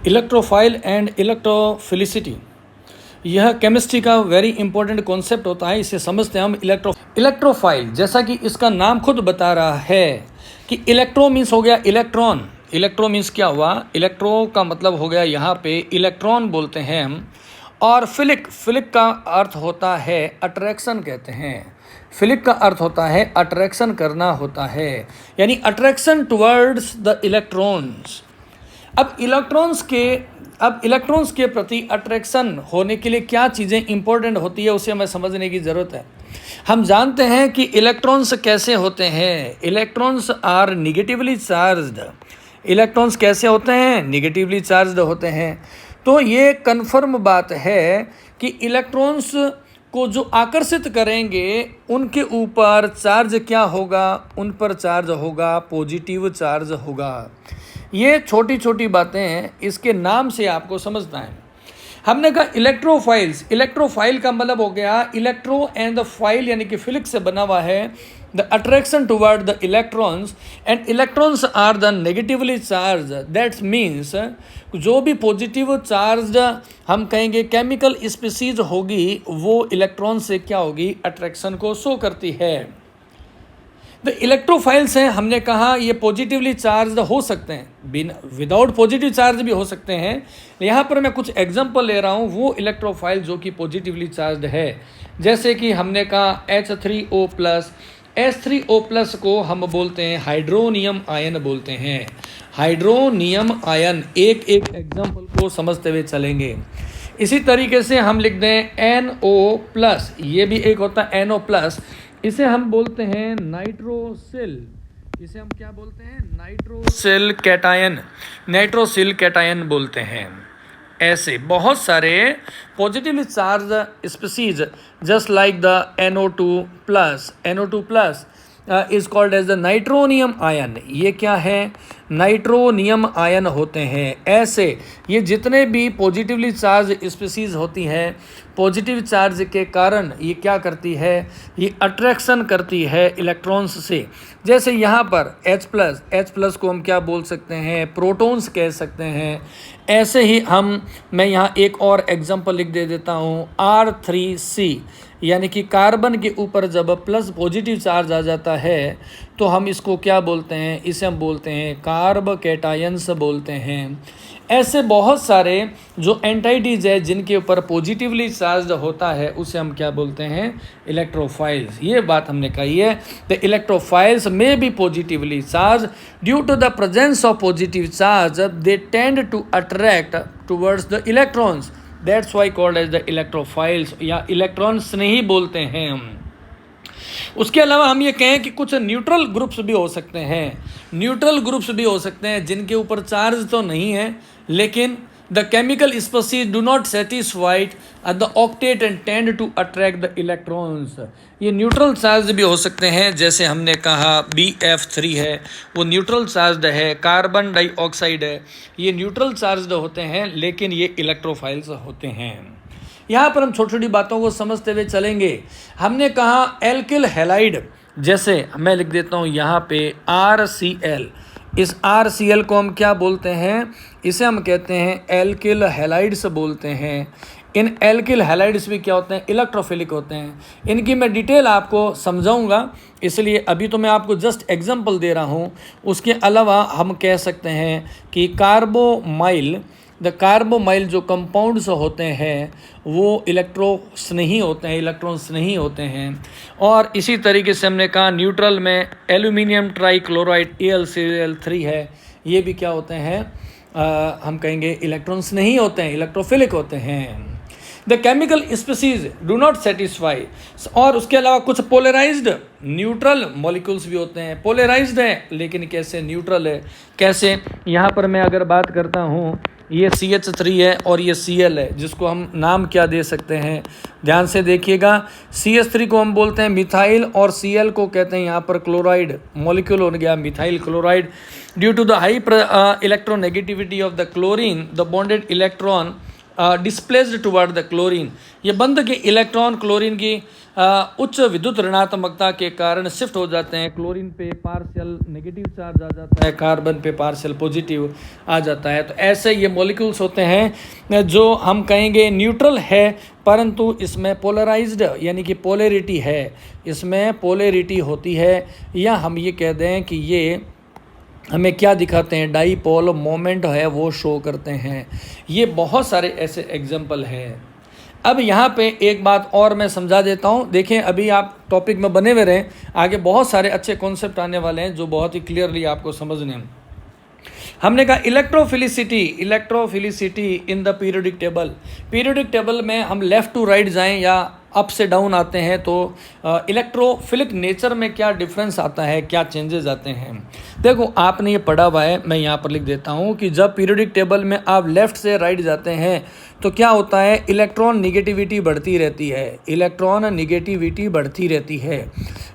Electrophile and electrophilicity, यह chemistry का very important concept होता है। इसे समझते हैं हम इलेक्ट्रोफाइल। जैसा कि इसका नाम खुद बता रहा है कि इलेक्ट्रो मीन्स हो गया इलेक्ट्रॉन। इलेक्ट्रो मीन्स क्या हुआ, इलेक्ट्रो का मतलब हो गया यहाँ पे इलेक्ट्रॉन बोलते हैं हम। और फिलिक का अर्थ होता है अट्रैक्शन कहते हैं। फिलिक का अर्थ होता है अट्रैक्शन करना होता है, यानी अट्रैक्शन टुवर्ड्स द इलेक्ट्रॉन्स। अब इलेक्ट्रॉन्स के प्रति अट्रैक्शन होने के लिए क्या चीज़ें इंपॉर्टेंट होती है उसे हमें समझने की ज़रूरत है। हम जानते हैं कि इलेक्ट्रॉन्स कैसे होते हैं। Electrons are negatively charged. Electrons कैसे होते हैं, निगेटिवली चार्ज्ड होते हैं। तो ये कन्फर्म बात है कि इलेक्ट्रॉन्स को जो आकर्षित करेंगे उनके ऊपर चार्ज क्या होगा, उन पर चार्ज होगा पॉजिटिव चार्ज होगा। ये छोटी छोटी बातें हैं, इसके नाम से आपको समझना है। हमने कहा इलेक्ट्रोफाइल्स। इलेक्ट्रोफाइल का मतलब हो गया इलेक्ट्रो एंड द फाइल, यानी कि फिलिक से बना हुआ है the attraction toward the electrons, and electrons are the negatively charge. That means जो भी पॉजिटिव चार्ज हम कहेंगे केमिकल स्पीसीज होगी वो इलेक्ट्रॉन से क्या होगी, अट्रैक्शन को शो करती है। द इलेक्ट्रोफाइल्स हैं, हमने कहा ये पॉजिटिवली चार्ज हो सकते हैं, विदाउट पॉजिटिव चार्ज भी हो सकते हैं। यहाँ पर मैं कुछ एग्जांपल ले रहा हूँ वो इलेक्ट्रोफाइल जो कि पॉजिटिवली चार्ज है। जैसे कि हमने कहा H3O+। H3O+ को हम बोलते हैं हाइड्रोनियम आयन बोलते हैं। हाइड्रोनियम आयन, एक एक एग्जांपल को समझते हुए चलेंगे। इसी तरीके से हम लिख दें NO+, ये भी एक होता है NO+। इसे हम बोलते हैं नाइट्रोसिल। इसे हम क्या बोलते हैं, नाइट्रोसिल कैटायन। नाइट्रोसिल कैटायन बोलते हैं। ऐसे बहुत सारे positively charge species just like the NO2+। NO2+ is called as the nitronium ion. ये क्या है, नाइट्रोनियम आयन होते हैं। ऐसे ये जितने भी पॉजिटिवली चार्ज स्पीसीज होती हैं, पॉजिटिव चार्ज के कारण ये क्या करती है, ये अट्रैक्शन करती है इलेक्ट्रॉन्स से। जैसे यहाँ पर H+ को हम क्या बोल सकते हैं, प्रोटॉन्स कह सकते हैं। ऐसे ही मैं यहाँ एक और एग्जांपल लिख दे देता हूँ, R3C, यानी कि कार्बन के ऊपर जब प्लस पॉजिटिव चार्ज आ जाता है तो हम इसको क्या बोलते हैं, इसे हम बोलते हैं कार्ब कैटायंस बोलते हैं। ऐसे बहुत सारे जो एंटाइडीज है जिनके ऊपर पॉजिटिवली चार्ज होता है उसे हम क्या बोलते हैं, इलेक्ट्रोफाइल्स। ये बात हमने कही है। द इलेक्ट्रोफाइल्स में be positively charge due to the presence of positive charge they tend to attract towards the electrons. That's why called as the electrophiles, या इलेक्ट्रॉन्स नहीं बोलते हैं हम। उसके अलावा हम ये कहें कि कुछ न्यूट्रल ग्रुप्स भी हो सकते हैं। न्यूट्रल ग्रुप्स भी हो सकते हैं जिनके ऊपर चार्ज तो नहीं है लेकिन the chemical species do not satisfied at the octet and tend to attract the electrons. ये न्यूट्रल चार्ज भी हो सकते हैं। जैसे हमने कहा BF3 है, वो न्यूट्रल चार्ज है। कार्बन डाइऑक्साइड है, ये न्यूट्रल चार्ज होते हैं लेकिन ये इलेक्ट्रोफाइल्स होते हैं। यहाँ पर हम छोटी छोटी बातों को समझते हुए चलेंगे। हमने कहा एल्किल हैलाइड, जैसे मैं लिख देता हूँ यहाँ पे RCl। इस RCl को हम क्या बोलते हैं, इसे हम कहते हैं एल्किल हैलाइड्स बोलते हैं। इन एल्किल हैलाइड्स भी क्या होते हैं, इलेक्ट्रोफिलिक होते हैं। इनकी मैं डिटेल आपको समझाऊंगा, इसलिए अभी तो मैं आपको जस्ट एग्जांपल दे रहा हूँ। उसके अलावा हम कह सकते हैं कि कार्बोमाइल जो कंपाउंड्स होते हैं वो इलेक्ट्रॉन्स नहीं होते हैं। और इसी तरीके से हमने कहा न्यूट्रल में एल्यूमिनियम ट्राइक्लोराइड AlCl3 है, ये भी क्या होते हैं, हम कहेंगे इलेक्ट्रॉन्स नहीं होते हैं, इलेक्ट्रोफिलिक होते हैं। The chemical species do not satisfy. और उसके अलावा कुछ पोलराइज्ड न्यूट्रल मॉलिक्यूल्स भी होते हैं। पोलराइज्ड है लेकिन कैसे, न्यूट्रल है। कैसे, यहाँ पर मैं अगर बात करता हूँ, ये CH3 है और ये Cl है, जिसको हम नाम क्या दे सकते हैं, ध्यान से देखिएगा। CH3 को हम बोलते हैं मिथाइल और Cl को कहते हैं यहाँ पर क्लोराइड। मॉलिक्यूल हो गया methyl chloride. Due to the high electronegativity of the chlorine the bonded electron displaced toward the chlorine, ये बंद के इलेक्ट्रॉन क्लोरीन की उच्च विद्युत ऋणात्मकता के कारण शिफ्ट हो जाते हैं। क्लोरीन पे पार्शियल नेगेटिव चार्ज आ जाता है, कार्बन पे पार्शियल पॉजिटिव आ जाता है। तो ऐसे ये मॉलिक्यूल्स होते हैं जो हम कहेंगे न्यूट्रल है, परंतु इसमें पोलराइज्ड यानी कि पोलैरिटी है, इसमें पोलैरिटी होती है, या हम ये कह दें कि ये हमें क्या दिखाते हैं, डाईपोल मोमेंट है वो शो करते हैं। ये बहुत सारे ऐसे एग्जाम्पल हैं। अब यहाँ पे एक बात और मैं समझा देता हूँ, देखें अभी आप टॉपिक में बने हुए रहें, आगे बहुत सारे अच्छे कॉन्सेप्ट आने वाले हैं जो बहुत ही क्लियरली आपको समझने हैं। हमने कहा electrophilicity in the periodic table. Periodic table में हम लेफ़्ट टू राइट जाएं या अप से डाउन आते हैं तो इलेक्ट्रोफिलिक नेचर में क्या डिफरेंस आता है, क्या चेंजेस आते हैं। देखो आपने ये पढ़ा हुआ है, मैं यहाँ पर लिख देता हूँ कि जब पीरियोडिक टेबल में आप लेफ़्ट से राइट जाते हैं तो क्या होता है, इलेक्ट्रॉन निगेटिविटी बढ़ती रहती है, इलेक्ट्रॉन निगेटिविटी बढ़ती रहती है,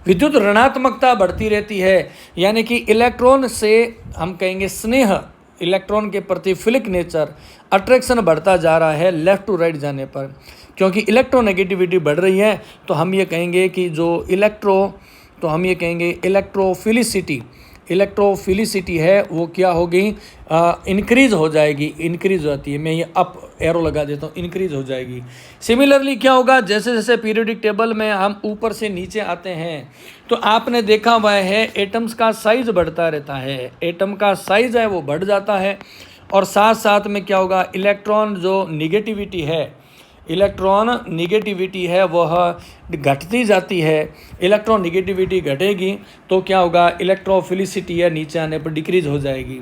विद्युत ऋणात्मकता बढ़ती रहती है, यानी कि इलेक्ट्रॉन से हम कहेंगे स्नेह, इलेक्ट्रॉन के प्रति फिलिक नेचर, अट्रैक्शन बढ़ता जा रहा है लेफ़्ट टू राइट जाने पर। क्योंकि इलेक्ट्रोनेगेटिविटी बढ़ रही है तो हम ये कहेंगे कि जो इलेक्ट्रोफिलिसिटी है वो क्या होगी, इंक्रीज़ हो जाएगी, इंक्रीज़ होती है। मैं ये अप एरो लगा देता हूँ, इंक्रीज़ हो जाएगी। सिमिलरली क्या होगा, जैसे जैसे पीरियोडिक टेबल में हम ऊपर से नीचे आते हैं तो आपने देखा हुआ है एटम्स का साइज़ बढ़ता रहता है, एटम का साइज़ है वो बढ़ जाता है, और साथ साथ में क्या होगा, इलेक्ट्रॉन निगेटिविटी है वह घटती जाती है। इलेक्ट्रॉन निगेटिविटी घटेगी तो क्या होगा, इलेक्ट्रोफिलिसिटी है नीचे आने पर डिक्रीज हो जाएगी।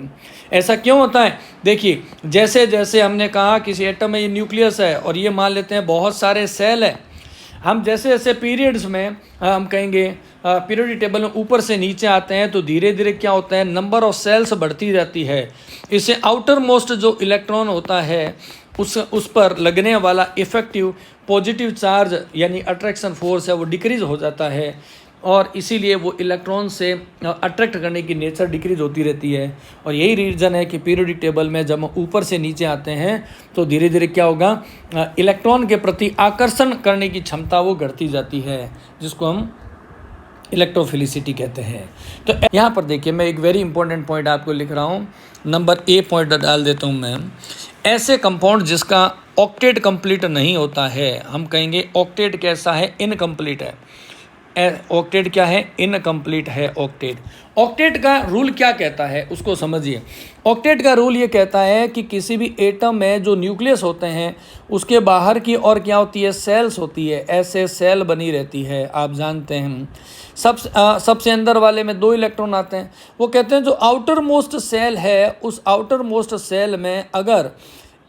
ऐसा क्यों होता है, देखिए जैसे जैसे हमने कहा किसी एटम में ये न्यूक्लियस है और ये मान लेते हैं बहुत सारे सेल है, हम जैसे जैसे पीरियड्स में हम कहेंगे पीरियोडिक टेबल में ऊपर से नीचे आते हैं तो धीरे धीरे क्या होता है, नंबर ऑफ सेल्स बढ़ती जाती है। इससे आउटर मोस्ट जो इलेक्ट्रॉन होता है उस पर लगने वाला इफेक्टिव पॉजिटिव चार्ज यानी अट्रैक्शन फोर्स है वो डिक्रीज हो जाता है, और इसीलिए वो इलेक्ट्रॉन से अट्रैक्ट करने की नेचर डिक्रीज होती रहती है। और यही रीज़न है कि पीरियोडिक टेबल में जब हम ऊपर से नीचे आते हैं तो धीरे धीरे क्या होगा, इलेक्ट्रॉन के प्रति आकर्षण करने की क्षमता वो घटती जाती है, जिसको हम इलेक्ट्रोफिलिसिटी कहते हैं। तो यहाँ पर देखिए मैं एक वेरी इंपॉर्टेंट पॉइंट आपको लिख रहा हूँ, नंबर ए पॉइंट डाल देता हूँ मैं। ऐसे कंपाउंड जिसका ऑक्टेट कंप्लीट नहीं होता है, हम कहेंगे ऑक्टेट कैसा है, इनकम्प्लीट है। ऑक्टेट क्या है, इनकम्प्लीट है ऑक्टेट। ऑक्टेट का रूल क्या कहता है उसको समझिए। ऑक्टेट का रूल ये कहता है कि किसी भी एटम में जो न्यूक्लियस होते हैं उसके बाहर की और क्या होती है, सेल्स होती है, ऐसे सेल बनी रहती है। आप जानते हैं सबसे अंदर वाले में 2 इलेक्ट्रॉन आते हैं। वो कहते हैं जो आउटर मोस्ट सेल है उस आउटर मोस्ट सेल में अगर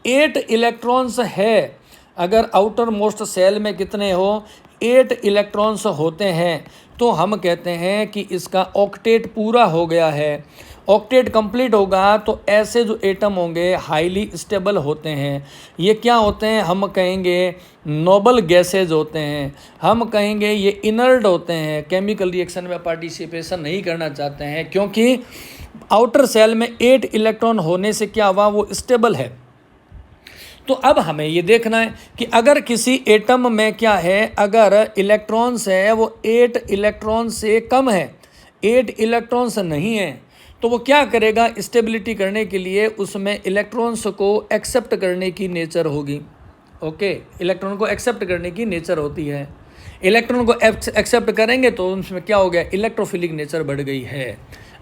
8 इलेक्ट्रॉन्स है, अगर आउटर मोस्ट सेल में कितने हो, 8 इलेक्ट्रॉन्स होते हैं, तो हम कहते हैं कि इसका ऑक्टेट पूरा हो गया है। ऑक्टेट कंप्लीट होगा तो ऐसे जो एटम होंगे हाईली स्टेबल होते हैं। ये क्या होते हैं, हम कहेंगे नोबल गैसेज होते हैं, हम कहेंगे ये इनर्ट होते हैं, केमिकल रिएक्शन में पार्टिसिपेशन नहीं करना चाहते हैं, क्योंकि आउटर सेल में 8 इलेक्ट्रॉन होने से क्या हुआ, वो स्टेबल है। तो अब हमें ये देखना है कि अगर किसी एटम में क्या है, अगर इलेक्ट्रॉन्स है वो 8 इलेक्ट्रॉन से कम है, 8 इलेक्ट्रॉन्स नहीं है, तो वो क्या करेगा, स्टेबिलिटी करने के लिए उसमें इलेक्ट्रॉन्स को एक्सेप्ट करने की नेचर होगी। ओके, इलेक्ट्रॉन को एक्सेप्ट करने की नेचर होती है। इलेक्ट्रॉन को एक्सेप्ट करेंगे तो उसमें क्या हो गया, इलेक्ट्रोफिलिक नेचर बढ़ गई है।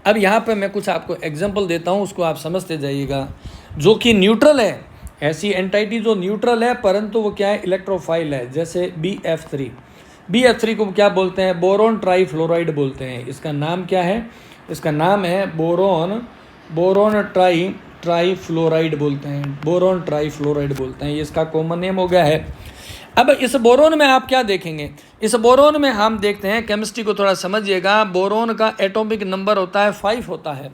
अब यहाँ पे मैं कुछ आपको एग्जांपल देता हूँ, उसको आप समझते जाइएगा। जो कि न्यूट्रल है, ऐसी एंटाइटी जो न्यूट्रल है परंतु वो क्या है, इलेक्ट्रोफाइल है, जैसे BF3 को क्या बोलते हैं, बोरोन ट्राईफ्लोराइड बोलते हैं। इसका नाम क्या है, इसका नाम है बोरोन ट्राईफ्लोराइड बोलते हैं, बोरोन ट्राईफ्लोराइड बोलते हैं, ये इसका कॉमन नेम हो गया है। अब इस बोरोन में आप क्या देखेंगे, इस बोरोन में हम देखते हैं, केमिस्ट्री को थोड़ा समझिएगा। बोरोन का एटॉमिक नंबर होता है 5 होता है,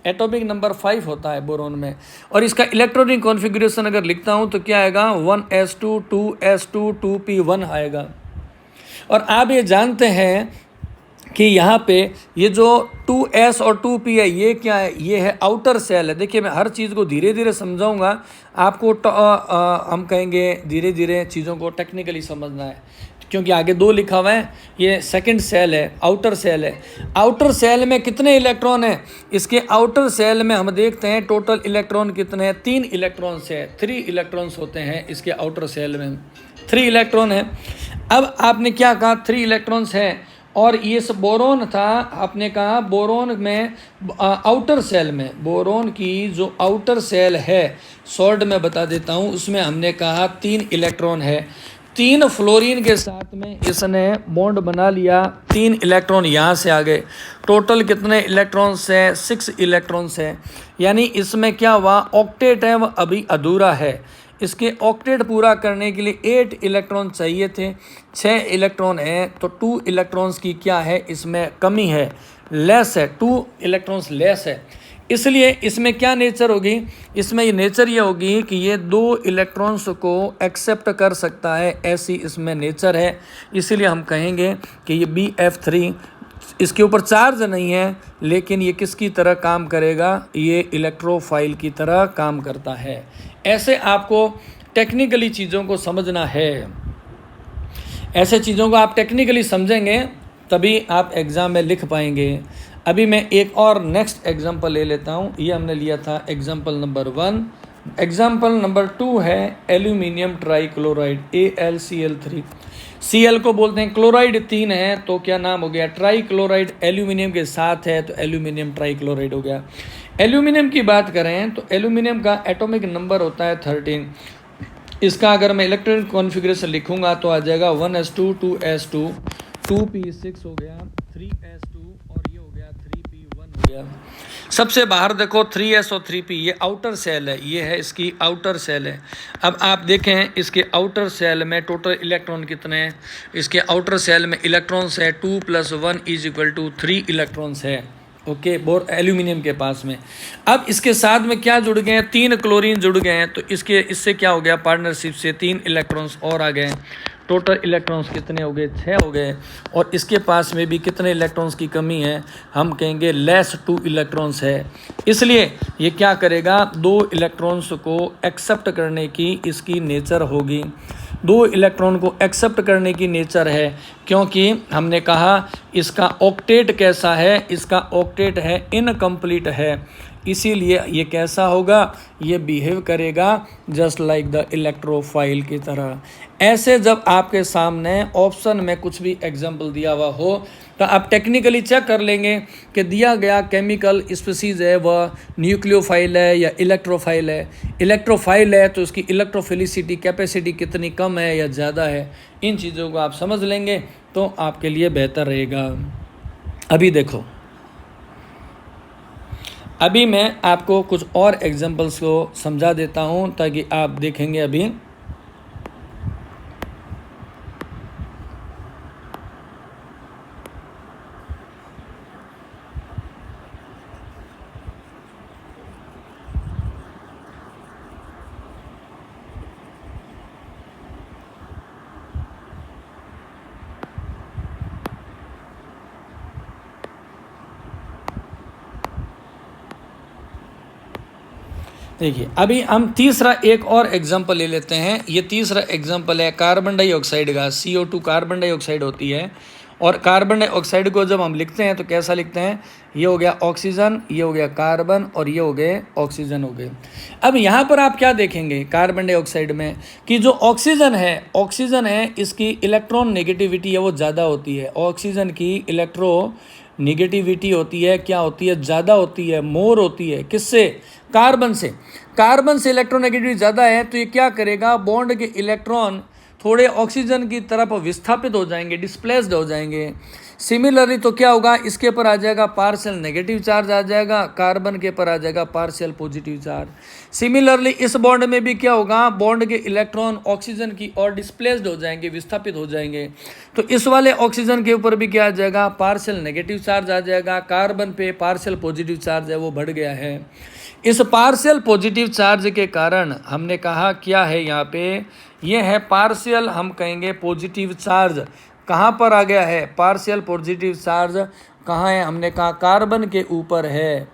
एटॉमिक नंबर 5 होता है बोरोन में। और इसका इलेक्ट्रॉनिक कॉन्फ़िगरेशन अगर लिखता हूँ तो क्या आएगा, 1s2 2s2 2p1 आएगा। और आप ये जानते हैं कि यहाँ पे ये जो 2s और 2p है, ये क्या है, ये है आउटर सेल है। देखिए मैं हर चीज़ को धीरे धीरे समझाऊंगा आपको, हम कहेंगे धीरे धीरे चीज़ों को टेक्निकली समझना है, क्योंकि आगे 2 लिखा हुआ है। ये सेकंड सेल है, आउटर सेल है। आउटर सेल में कितने इलेक्ट्रॉन हैं? इसके आउटर सेल में हम देखते हैं टोटल इलेक्ट्रॉन कितने हैं, 3 इलेक्ट्रॉन्स है, 3 इलेक्ट्रॉन्स होते हैं इसके आउटर सेल में, 3 इलेक्ट्रॉन है। अब आपने क्या कहा, 3 इलेक्ट्रॉन्स हैं, और ये सब बोरोन था, आपने कहा बोरोन में आउटर सेल में, बोरोन की जो आउटर सेल है, शॉर्ट में बता देता हूँ, उसमें हमने कहा 3 इलेक्ट्रॉन है। 3 फ्लोरीन के साथ में इसने बॉन्ड बना लिया, 3 इलेक्ट्रॉन यहाँ से आ गए। टोटल कितने इलेक्ट्रॉन्स हैं? 6 इलेक्ट्रॉन्स हैं। यानी इसमें क्या हुआ, ऑक्टेट है वह अभी अधूरा है। इसके ऑक्टेट पूरा करने के लिए 8 इलेक्ट्रॉन चाहिए थे, 6 इलेक्ट्रॉन हैं, तो 2 इलेक्ट्रॉन्स की क्या है, इसमें कमी है, लेस है, 2 इलेक्ट्रॉन्स लेस है। इसलिए इसमें क्या नेचर होगी, इसमें ये नेचर ये होगी कि ये 2 इलेक्ट्रॉन्स को एक्सेप्ट कर सकता है, ऐसी इसमें नेचर है। इसीलिए हम कहेंगे कि ये BF3, इसके ऊपर चार्ज नहीं है, लेकिन ये किसकी तरह काम करेगा, ये इलेक्ट्रोफाइल की तरह काम करता है। ऐसे आपको टेक्निकली चीज़ों को समझना है, ऐसे चीज़ों को आप टेक्निकली समझेंगे तभी आप एग्ज़ाम में लिख पाएंगे। अभी मैं एक और नेक्स्ट एग्जांपल ले लेता हूँ। ये हमने लिया था एग्जांपल नंबर 1। एग्जांपल नंबर 2 है एल्यूमिनियम ट्राईक्लोराइड, AlCl3। Cl को बोलते हैं क्लोराइड, 3 है तो क्या नाम हो गया, ट्राईक्लोराइड। एल्यूमिनियम के साथ है तो एल्यूमिनियम ट्राईक्लोराइड हो गया। एल्यूमिनियम की बात करें तो एल्यूमिनियम का एटॉमिक नंबर होता है 13। इसका अगर मैं इलेक्ट्रॉनिक कॉन्फ़िगरेशन लिखूंगा तो आ जाएगा 1s2 2s2 2p6 हो गया, 3s2 और ये हो गया 3p1 हो गया। सबसे बाहर देखो 3s और 3p, ये आउटर सेल है, ये है इसकी आउटर सेल है। अब आप देखें इसके आउटर सेल में टोटल इलेक्ट्रॉन कितने हैं। इसके आउटर सेल में इलेक्ट्रॉन्स है 2 + 1 = 3 इलेक्ट्रॉन्स है। ओके, बोर एल्यूमिनियम के पास में। अब इसके साथ में क्या जुड़ गए हैं, 3 क्लोरीन जुड़ गए हैं, तो इससे क्या हो गया, पार्टनरशिप से 3 इलेक्ट्रॉन्स और आ गए। टोटल इलेक्ट्रॉन्स कितने हो गए, 6 हो गए। और इसके पास में भी कितने इलेक्ट्रॉन्स की कमी है, हम कहेंगे लेस 2 इलेक्ट्रॉन्स है। इसलिए ये क्या करेगा, 2 इलेक्ट्रॉन्स को एक्सेप्ट करने की इसकी नेचर होगी। 2 इलेक्ट्रॉन को एक्सेप्ट करने की नेचर है, क्योंकि हमने कहा इसका ऑक्टेट कैसा है, इसका ऑक्टेट है इनकम्प्लीट है। इसीलिए ये कैसा होगा, ये बिहेव करेगा जस्ट लाइक द इलेक्ट्रोफाइल की तरह। ऐसे जब आपके सामने ऑप्शन में कुछ भी एग्जाम्पल दिया हुआ हो तो आप टेक्निकली चेक कर लेंगे कि दिया गया केमिकल स्पीसीज़ है वह न्यूक्लियोफाइल है या इलेक्ट्रोफाइल है। इलेक्ट्रोफाइल है तो उसकी इलेक्ट्रोफिलिसिटी कैपेसिटी कितनी कम है या ज़्यादा है। इन चीज़ों को आप समझ लेंगे तो आपके लिए बेहतर रहेगा। अभी देखो, अभी मैं आपको कुछ और एग्जांपल्स को समझा देता हूं ताकि आप देखेंगे। अभी देखिए, अभी हम तीसरा एक और एग्जांपल ले लेते हैं। ये तीसरा एग्जांपल है कार्बन डाइऑक्साइड का। CO2 कार्बन डाइऑक्साइड होती है, और कार्बन डाइऑक्साइड को जब हम लिखते हैं तो कैसा लिखते हैं, ये हो गया ऑक्सीजन, ये हो गया कार्बन और ये हो गए ऑक्सीजन हो गए। अब यहाँ पर आप क्या देखेंगे कार्बन डाइऑक्साइड में कि जो ऑक्सीजन है इसकी इलेक्ट्रॉन नेगेटिविटी है वो ज़्यादा होती है। ऑक्सीजन की इलेक्ट्रो निगेटिविटी होती है, क्या होती है, ज़्यादा होती है, मोर होती है। किससे, कार्बन से। कार्बन से इलेक्ट्रोनेगेटिविटी ज़्यादा है तो ये क्या करेगा, बॉन्ड के इलेक्ट्रॉन थोड़े ऑक्सीजन की तरफ विस्थापित हो जाएंगे, डिस्प्लेस्ड हो जाएंगे। सिमिलरली तो क्या होगा, इसके पर आ जाएगा पार्शियल नेगेटिव चार्ज आ जाएगा, कार्बन के पर आ जाएगा पार्शियल पॉजिटिव चार्ज। सिमिलरली इस बॉन्ड में भी क्या होगा, बॉन्ड के इलेक्ट्रॉन ऑक्सीजन की ओर डिस्प्लेस्ड हो जाएंगे, विस्थापित हो जाएंगे। तो इस वाले ऑक्सीजन के ऊपर भी क्या आ जाएगा, पार्शियल नेगेटिव चार्ज आ जाएगा। कार्बन पे पार्शियल पॉजिटिव चार्ज है वो बढ़ गया है। इस पार्शियल पॉजिटिव चार्ज के कारण हमने कहा क्या है यहाँ पे, ये है पार्शियल, हम कहेंगे पॉजिटिव चार्ज। कहाँ पर आ गया है, पार्शियल पॉजिटिव चार्ज कहाँ है, हमने कहा कार्बन के ऊपर है,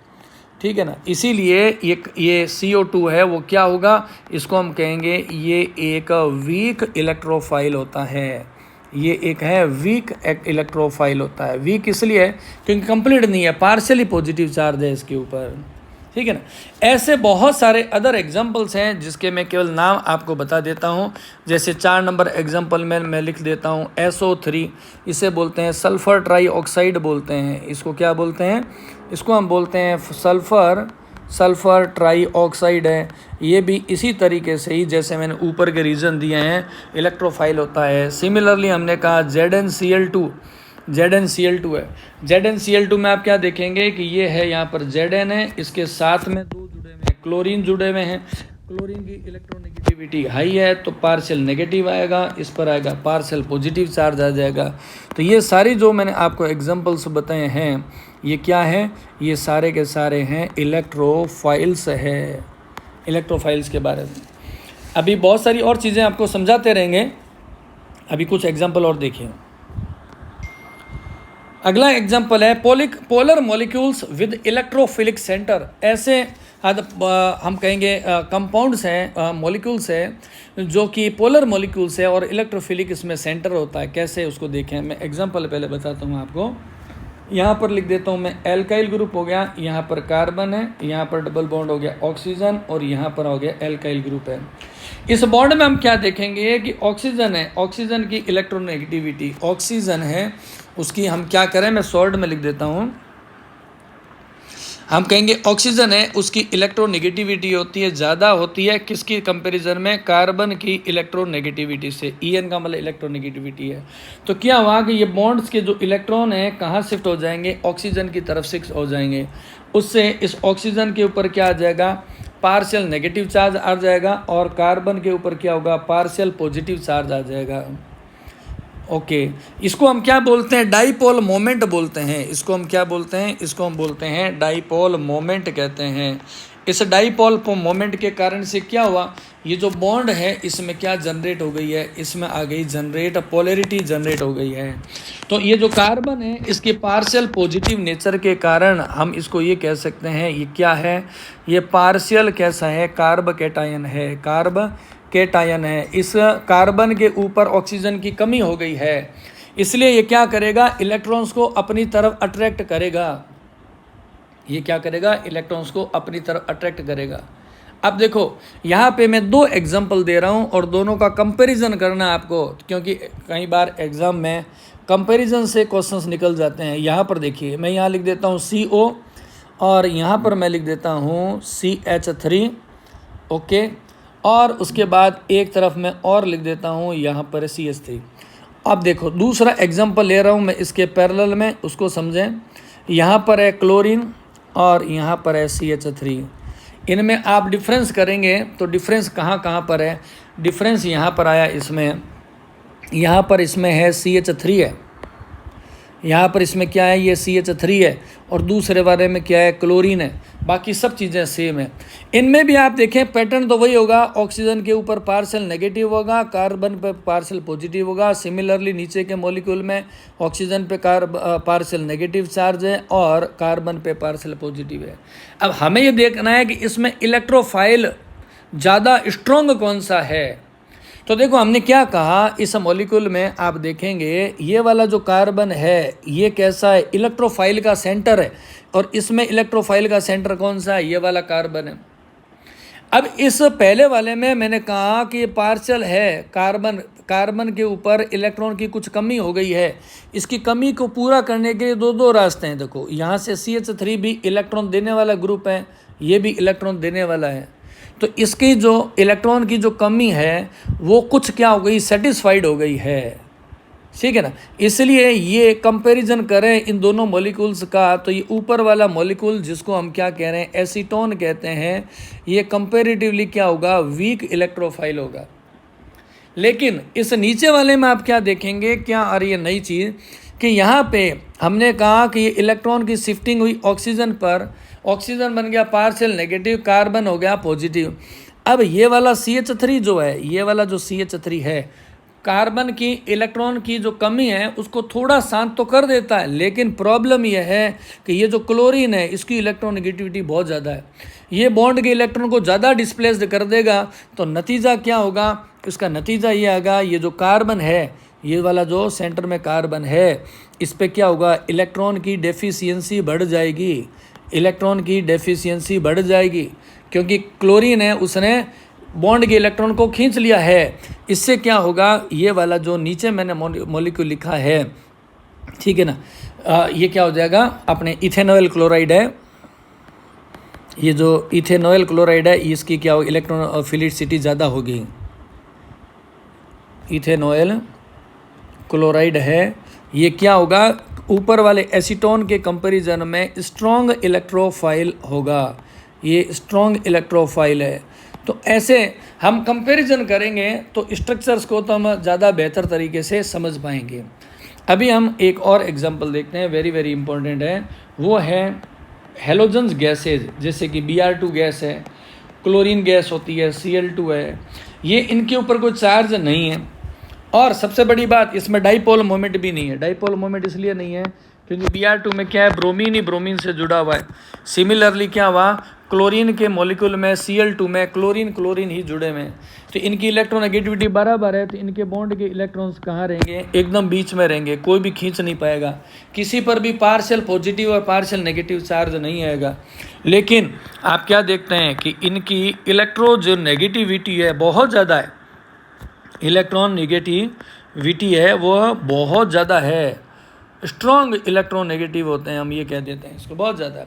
ठीक है ना। इसीलिए ये CO2 है वो क्या होगा, इसको हम कहेंगे ये एक वीक इलेक्ट्रोफाइल होता है, ये एक है वीक इलेक्ट्रोफाइल होता है। वीक इसलिए है क्योंकि कंप्लीट नहीं है, पार्शियली पॉजिटिव चार्ज है इसके ऊपर, ठीक है ना। ऐसे बहुत सारे अदर एग्जांपल्स हैं जिसके मैं केवल नाम आपको बता देता हूँ। जैसे 4 नंबर एग्जांपल में मैं लिख देता हूँ SO3, इसे बोलते हैं सल्फ़र ट्राईऑक्साइड बोलते हैं। इसको क्या बोलते हैं, इसको हम बोलते हैं सल्फ़र ट्राईऑक्साइड है। ये भी इसी तरीके से ही जैसे मैंने ऊपर के रीज़न दिए हैं इलेक्ट्रोफाइल होता है। सिमिलरली हमने कहा ZnCl2 है। ZnCl2 में आप क्या देखेंगे कि ये है, यहाँ पर Zn है, इसके साथ में 2 जुड़े हुए हैं, क्लोरीन जुड़े हुए हैं। क्लोरीन की इलेक्ट्रोनेगेटिविटी हाई है तो पार्शियल नेगेटिव आएगा, इस पर आएगा पार्शियल पॉजिटिव चार्ज आ जाएगा। तो ये सारी जो मैंने आपको एग्जांपल्स बताए हैं ये क्या है, ये सारे के सारे हैं इलेक्ट्रोफाइल्स है, इलेक्ट्रोफाइल्स के बारे में। अभी बहुत सारी और चीज़ें आपको समझाते रहेंगे, अभी कुछ एग्जाम्पल और देखिए। अगला एग्जाम्पल है polar molecules with electrophilic centre. ऐसे हम कहेंगे कंपाउंड्स हैं, मॉलिक्यूल्स हैं जो कि पोलर मॉलिक्यूल्स है और इलेक्ट्रोफिलिक इसमें सेंटर होता है। कैसे उसको देखें, मैं एग्जाम्पल पहले बताता हूँ आपको। यहाँ पर लिख देता हूँ मैं, एल्काइल ग्रुप हो गया, यहाँ पर कार्बन है, यहाँ पर डबल बॉन्ड हो गया ऑक्सीजन और यहाँ पर हो गया एल्काइल ग्रुप है। इस बॉन्ड में हम क्या देखेंगे कि ऑक्सीजन है, ऑक्सीजन की इलेक्ट्रोनेगेटिविटी, ऑक्सीजन है उसकी हम क्या करें, मैं शॉर्ट में लिख देता हूँ। हम कहेंगे ऑक्सीजन है उसकी इलेक्ट्रोनेगेटिविटी होती है, ज़्यादा होती है किसकी कंपैरिजन में, कार्बन की इलेक्ट्रोनेगेटिविटी से। En का मतलब इलेक्ट्रोनेगेटिविटी है। तो क्या हुआ कि ये बॉन्ड्स के जो इलेक्ट्रॉन हैं कहाँ शिफ्ट हो जाएंगे, ऑक्सीजन की तरफ शिफ्ट हो जाएंगे। उससे इस ऑक्सीजन के ऊपर क्या आ जाएगा, पार्शियल नेगेटिव चार्ज आ जाएगा और कार्बन के ऊपर क्या होगा, पार्शियल पॉजिटिव चार्ज आ जाएगा। ओके इसको हम क्या बोलते हैं, डाईपोल मोमेंट बोलते हैं। इसको हम क्या बोलते हैं, इसको हम बोलते हैं डाईपोल मोमेंट कहते हैं। इस डाईपोल मोमेंट के कारण से क्या हुआ, ये जो बॉन्ड है इसमें क्या जनरेट हो गई है, इसमें आ गई जनरेट, पोलैरिटी जनरेट हो गई है। तो ये जो कार्बन है इसके पार्शियल पॉजिटिव नेचर के कारण हम इसको ये कह सकते हैं, ये क्या है, ये पार्शियल कैसा है, कार्ब कैटायन है, कार्ब कैटायन है। इस कार्बन के ऊपर ऑक्सीजन की कमी हो गई है, इसलिए ये क्या करेगा, इलेक्ट्रॉन्स को अपनी तरफ अट्रैक्ट करेगा। ये क्या करेगा, इलेक्ट्रॉन्स को अपनी तरफ अट्रैक्ट करेगा। अब देखो यहाँ पे मैं 2 एग्जांपल दे रहा हूँ और दोनों का कंपैरिजन करना आपको, क्योंकि कई बार एग्ज़ाम में कंपैरिजन से क्वेश्चंस निकल जाते हैं। यहाँ पर देखिए मैं यहाँ लिख देता हूँ CO और यहाँ पर मैं लिख देता हूँ CH3, ओके, और उसके बाद एक तरफ मैं और लिख देता हूँ यहाँ पर CH3। अब देखो दूसरा एग्जांपल ले रहा हूँ मैं इसके पैरेलल में, उसको समझें। यहाँ पर है क्लोरीन और यहाँ पर है CH3। इनमें आप डिफरेंस करेंगे तो डिफरेंस कहाँ कहाँ पर है, डिफरेंस यहाँ पर आया, इसमें यहाँ पर इसमें है CH3 है, यहाँ पर इसमें क्या है, ये CH3 है और दूसरे वाले में क्या है, क्लोरीन है। बाकी सब चीज़ें सेम है। इनमें भी आप देखें पैटर्न तो वही होगा, ऑक्सीजन के ऊपर पार्शियल नेगेटिव होगा, कार्बन पे पार्शियल पॉजिटिव होगा। सिमिलरली नीचे के मॉलिक्यूल में ऑक्सीजन पे पार्शियल नेगेटिव चार्ज है और कार्बन पे पार्शियल पॉजिटिव है। अब हमें ये देखना है कि इसमें इलेक्ट्रोफाइल ज़्यादा स्ट्रॉन्ग कौन सा है। तो देखो हमने क्या कहा, इस मॉलिक्यूल में आप देखेंगे ये वाला जो कार्बन है ये कैसा है, इलेक्ट्रोफाइल का सेंटर है, और इसमें इलेक्ट्रोफाइल का सेंटर कौन सा है, ये वाला कार्बन है। अब इस पहले वाले में मैंने कहा कि ये पार्शियल है, कार्बन के ऊपर इलेक्ट्रॉन की कुछ कमी हो गई है। इसकी कमी को पूरा करने के लिए दो रास्ते हैं। देखो यहाँ से CH3 भी इलेक्ट्रॉन देने वाला ग्रुप है, ये भी इलेक्ट्रॉन देने वाला है। तो इसकी जो इलेक्ट्रॉन की जो कमी है वो कुछ क्या हो गई, सेटिस्फाइड हो गई है, ठीक है ना। इसलिए ये कंपैरिजन करें इन दोनों मॉलिक्यूल्स का, तो ये ऊपर वाला मॉलिक्यूल जिसको हम क्या कह रहे हैं, एसीटोन कहते हैं, ये कंपैरेटिवली क्या होगा, वीक इलेक्ट्रोफाइल होगा। लेकिन इस नीचे वाले में आप क्या देखेंगे, क्या आ रही है नई चीज़ कि यहाँ पे हमने कहा कि ये इलेक्ट्रॉन की शिफ्टिंग हुई ऑक्सीजन पर, ऑक्सीजन बन गया पार्शियल नेगेटिव, कार्बन हो गया पॉजिटिव। अब ये वाला CH3 जो है, ये वाला जो CH3 है, कार्बन की इलेक्ट्रॉन की जो कमी है उसको थोड़ा शांत तो कर देता है, लेकिन प्रॉब्लम यह है कि ये जो क्लोरीन है इसकी इलेक्ट्रोनेगेटिविटी बहुत ज़्यादा है। ये बॉन्ड के इलेक्ट्रॉन को ज़्यादा डिस्प्लेस्ड कर देगा, तो नतीजा क्या होगा? इसका नतीजा ये आएगा, ये जो कार्बन है, ये वाला जो सेंटर में कार्बन है, इस पर क्या होगा? इलेक्ट्रॉन की डेफिशिएंसी बढ़ जाएगी। इलेक्ट्रॉन की डेफिशिएंसी बढ़ जाएगी क्योंकि क्लोरीन है उसने बॉन्ड के इलेक्ट्रॉन को खींच लिया है। इससे क्या होगा? ये वाला जो नीचे मैंने मॉलिक्यूल लिखा है, ठीक है ना, ये क्या हो जाएगा? अपने इथेनॉल क्लोराइड है, ये जो इथेनॉल क्लोराइड है इसकी क्या हो? इलेक्ट्रोफिलिसिटी ज़्यादा होगी। इथेनॉल क्लोराइड है, ये क्या होगा? ऊपर वाले एसीटोन के कंपैरिजन में स्ट्रॉन्ग इलेक्ट्रोफाइल होगा। ये स्ट्रॉन्ग इलेक्ट्रोफाइल है। तो ऐसे हम कंपैरिजन करेंगे तो स्ट्रक्चर्स को तो हम ज़्यादा बेहतर तरीके से समझ पाएंगे। अभी हम एक और एग्जांपल देखते हैं, वेरी वेरी इंपॉर्टेंट है, वो है हेलोजन्स गैसेज, जैसे कि Br2 गैस है, क्लोरीन गैस होती है, Cl2 है। ये इनके ऊपर कोई चार्ज नहीं है, और सबसे बड़ी बात इसमें डाइपोल मोमेंट भी नहीं है। डाइपोल मोमेंट इसलिए नहीं है क्योंकि Br2 में क्या है? ब्रोमीन ही ब्रोमीन से जुड़ा हुआ है। सिमिलरली क्या हुआ? क्लोरीन के मॉलिक्यूल में Cl2 में क्लोरीन क्लोरीन ही जुड़े हुए हैं, तो इनकी इलेक्ट्रोनेगेटिविटी बराबर है, तो इनके बॉन्ड के इलेक्ट्रॉन्स कहाँ रहेंगे? एकदम बीच में रहेंगे, कोई भी खींच नहीं पाएगा, किसी पर भी पार्शियल पॉजिटिव और पार्शियल नेगेटिव चार्ज नहीं आएगा। लेकिन आप क्या देखते हैं कि इनकी इलेक्ट्रो जो नेगेटिविटी है बहुत ज़्यादा है, इलेक्ट्रॉन नेगेटिविटी है वो बहुत ज़्यादा है, स्ट्रॉन्ग इलेक्ट्रॉन नेगेटिव होते हैं, हम ये कह देते हैं इसको, बहुत ज़्यादा।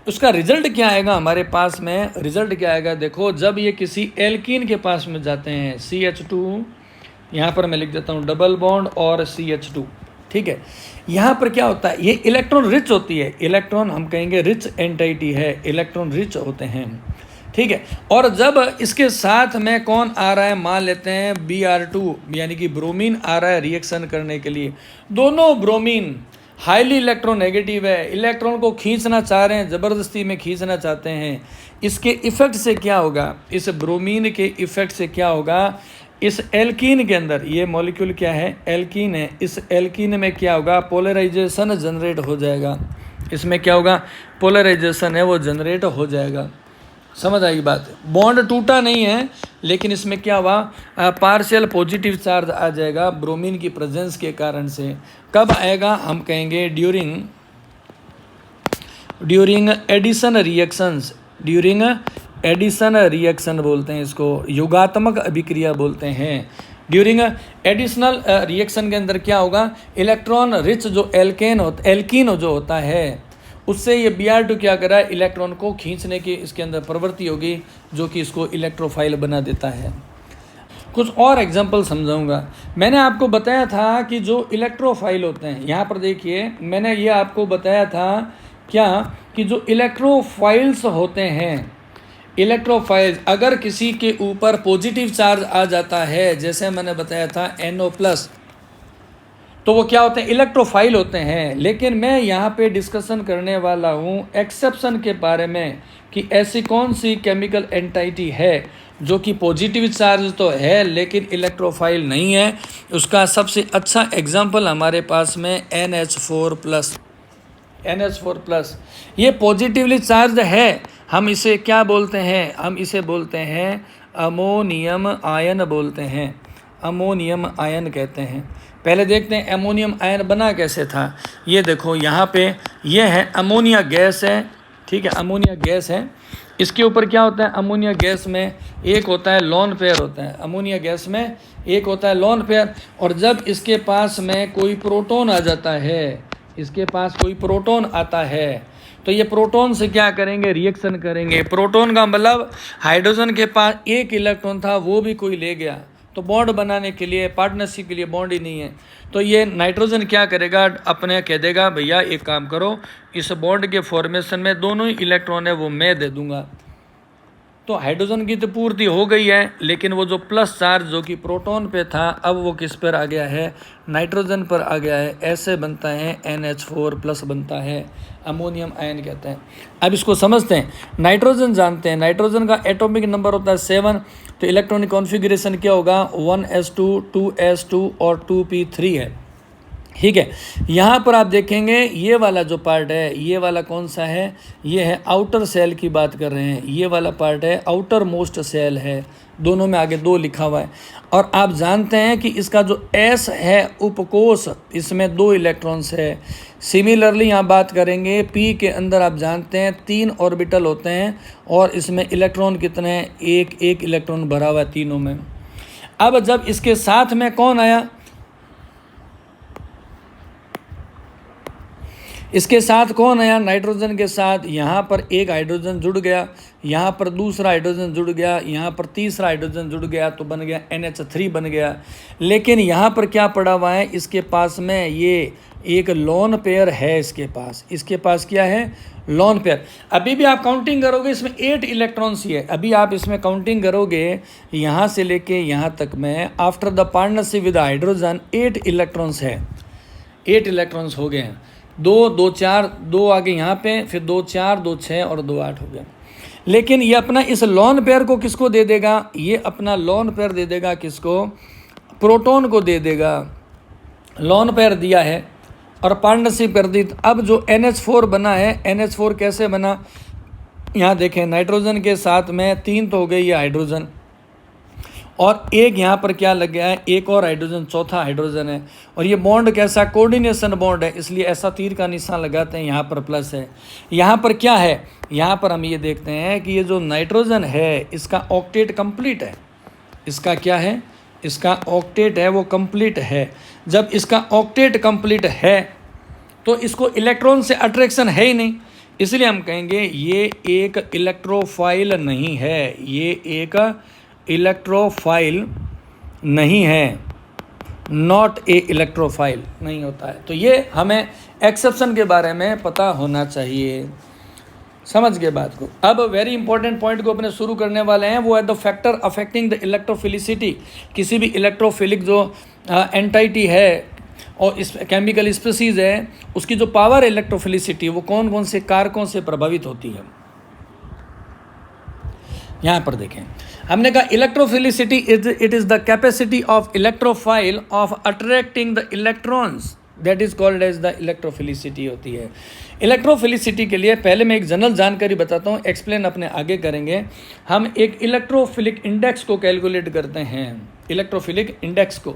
उसका रिजल्ट क्या आएगा हमारे पास में? रिजल्ट क्या आएगा? देखो, जब ये किसी एल्कीन के पास में जाते हैं, CH2, यहाँ पर मैं लिख देता हूँ डबल बॉन्ड और CH2, ठीक है। यहाँ पर क्या होता है? ये इलेक्ट्रॉन रिच होती है, इलेक्ट्रॉन हम कहेंगे रिच एंटिटी है, इलेक्ट्रॉन रिच होते हैं, ठीक है। और जब इसके साथ में कौन आ रहा है? मान लेते हैं Br2 यानी कि ब्रोमीन आ रहा है रिएक्शन करने के लिए। दोनों ब्रोमीन हाईली इलेक्ट्रोनेगेटिव है, इलेक्ट्रॉन को खींचना चाह रहे हैं, ज़बरदस्ती में खींचना चाहते हैं। इसके इफ़ेक्ट से क्या होगा? इस ब्रोमीन के इफ़ेक्ट से क्या होगा? इस एल्कीन के अंदर, ये मॉलिक्यूल क्या है? एल्कीन है। इस एल्कीन में क्या होगा? पोलराइजेशन जनरेट हो जाएगा। इसमें क्या होगा? पोलराइजेशन है वो जनरेट हो जाएगा। समझ आएगी बात? बॉन्ड टूटा नहीं है, लेकिन इसमें क्या हुआ? पार्शियल पॉजिटिव चार्ज आ जाएगा ब्रोमीन की प्रेजेंस के कारण से। कब आएगा? हम कहेंगे during addition reactions. During addition reaction बोलते हैं इसको, योगात्मक अभिक्रिया बोलते हैं। ड्यूरिंग एडिशनल रिएक्शन के अंदर क्या होगा? इलेक्ट्रॉन रिच जो एल्कीन जो होता है, उससे ये Br2 क्या कर रहा है? इलेक्ट्रॉन को खींचने की इसके अंदर प्रवृत्ति होगी, जो कि इसको इलेक्ट्रोफाइल बना देता है। कुछ और एग्जांपल समझाऊंगा। मैंने आपको बताया था कि जो इलेक्ट्रोफाइल होते हैं, यहाँ पर देखिए मैंने ये आपको बताया था क्या, कि जो इलेक्ट्रोफाइल्स होते हैं, इलेक्ट्रोफाइल्स अगर किसी के ऊपर पॉजिटिव चार्ज आ जाता है, जैसे मैंने बताया था NO+, तो वो क्या होते हैं? इलेक्ट्रोफाइल होते हैं। लेकिन मैं यहाँ पे डिस्कशन करने वाला हूँ एक्सेप्शन के बारे में, कि ऐसी कौन सी केमिकल एंटिटी है जो कि पॉजिटिव चार्ज तो है लेकिन इलेक्ट्रोफाइल नहीं है। उसका सबसे अच्छा एग्जांपल हमारे पास में NH4+। NH4+, ये पॉजिटिवली चार्ज है। हम इसे क्या बोलते हैं? हम इसे बोलते हैं अमोनियम आयन बोलते हैं, अमोनियम आयन कहते हैं। पहले देखते हैं अमोनियम आयन बना कैसे था। ये देखो यहाँ पे ये है अमोनिया गैस है, ठीक है, अमोनिया गैस है। इसके ऊपर क्या होता है? अमोनिया गैस में एक होता है लोन पेयर होता है, अमोनिया गैस में एक होता है लोन पेयर। और जब इसके पास में कोई प्रोटॉन आ जाता है, इसके पास कोई प्रोटॉन आता है, तो ये प्रोटॉन से क्या करेंगे? रिएक्शन करेंगे। प्रोटॉन का मतलब हाइड्रोजन के पास एक इलेक्ट्रॉन था, वो भी कोई ले गया, तो बॉन्ड बनाने के लिए, पार्टनरशिप के लिए बॉन्ड ही नहीं है, तो ये नाइट्रोजन क्या करेगा? अपने कह देगा भैया एक काम करो, इस बॉन्ड के फॉर्मेशन में दोनों ही इलेक्ट्रॉन है वो मैं दे दूंगा। तो हाइड्रोजन की तो पूर्ति हो गई है, लेकिन वो जो प्लस चार्ज जो कि प्रोटॉन पे था अब वो किस पर आ गया है, नाइट्रोजन पर आ गया है। ऐसे बनता है NH4 प्लस बनता है, अमोनियम आयन कहते हैं। अब इसको समझते हैं। नाइट्रोजन जानते हैं, नाइट्रोजन का एटॉमिक नंबर होता है 7, तो इलेक्ट्रॉनिक कॉन्फ़िगरेशन क्या होगा, 1s2 2s2 और 2p3 है। ठीक है, यहाँ पर आप देखेंगे ये वाला जो पार्ट है, ये वाला कौन सा है, ये है आउटर सेल की बात कर रहे हैं। ये वाला पार्ट है आउटर मोस्ट सेल है, दोनों में आगे 2 लिखा हुआ है। और आप जानते हैं कि इसका जो S है उपकोष, इसमें 2 इलेक्ट्रॉन्स है। सिमिलरली यहाँ बात करेंगे P के अंदर आप जानते हैं 3 ऑर्बिटल होते हैं और इसमें इलेक्ट्रॉन कितने हैं, एक इलेक्ट्रॉन भरा हुआ है तीनों में। अब जब इसके साथ में कौन आया, इसके साथ कौन आया, नाइट्रोजन के साथ यहाँ पर एक हाइड्रोजन जुड़ गया, यहाँ पर दूसरा हाइड्रोजन जुड़ गया, यहाँ पर तीसरा हाइड्रोजन जुड़ गया, तो बन गया NH3 बन गया। लेकिन यहाँ पर क्या पड़ा हुआ है, इसके पास में ये एक लोन पेयर है, इसके पास क्या है, लोन पेयर। अभी भी आप काउंटिंग करोगे इसमें 8 इलेक्ट्रॉन्स ही है। अभी आप इसमें काउंटिंग करोगे यहाँ से लेके यहाँ तक में, after the partnership with hydrogen 8 electrons है, 8 इलेक्ट्रॉन्स हो गए हैं। 2 4 2 आगे यहाँ पे, फिर 2 4 2 6 और 2 8 हो गया। लेकिन ये अपना इस लोन पेयर को किसको दे देगा, ये अपना लोन पेयर दे देगा किसको, प्रोटॉन को दे देगा। लोन पेयर दिया है और पार्टनरशिप कर दी। अब जो NH4 बना है, NH4 कैसे बना, यहाँ देखें नाइट्रोजन के साथ में 3 तो हो गई ये हाइड्रोजन, और एक यहाँ पर क्या लग गया है, एक और हाइड्रोजन, चौथा हाइड्रोजन है। और ये बॉन्ड कैसा, कोऑर्डिनेशन बॉन्ड है, इसलिए ऐसा तीर का निशान लगाते हैं, यहाँ पर प्लस है। यहाँ पर क्या है, यहाँ पर हम ये देखते हैं कि ये जो नाइट्रोजन है इसका ऑक्टेट कंप्लीट है। इसका क्या है, इसका ऑक्टेट है वो कंप्लीट है। जब इसका ऑक्टेट कंप्लीट है तो इसको इलेक्ट्रॉन से अट्रैक्शन है ही नहीं, इसलिए हम कहेंगे ये एक इलेक्ट्रोफाइल नहीं है, ये एक इलेक्ट्रोफाइल नहीं है, नॉट ए इलेक्ट्रोफाइल नहीं होता है। तो ये हमें एक्सेप्शन के बारे में पता होना चाहिए। समझ गए बात को। अब वेरी इंपॉर्टेंट पॉइंट को अपने शुरू करने वाले हैं, वो है the factor affecting the electrophilicity. किसी भी इलेक्ट्रोफिलिक जो एंटाइटी है और इस केमिकल स्पीसीज है, उसकी जो पावर इलेक्ट्रोफिलिसिटी वो कौन कौन से कारकों से प्रभावित होती है। यहाँ पर देखें, हमने कहा electrophilicity it is the capacity of electrophile of attracting the electrons, that is called as the electrophilicity होती है। इलेक्ट्रोफिलिसिटी के लिए पहले मैं एक जनरल जानकारी बताता हूँ, एक्सप्लेन अपने आगे करेंगे। हम एक इलेक्ट्रोफिलिक इंडेक्स को कैलकुलेट करते हैं, इलेक्ट्रोफिलिक इंडेक्स को,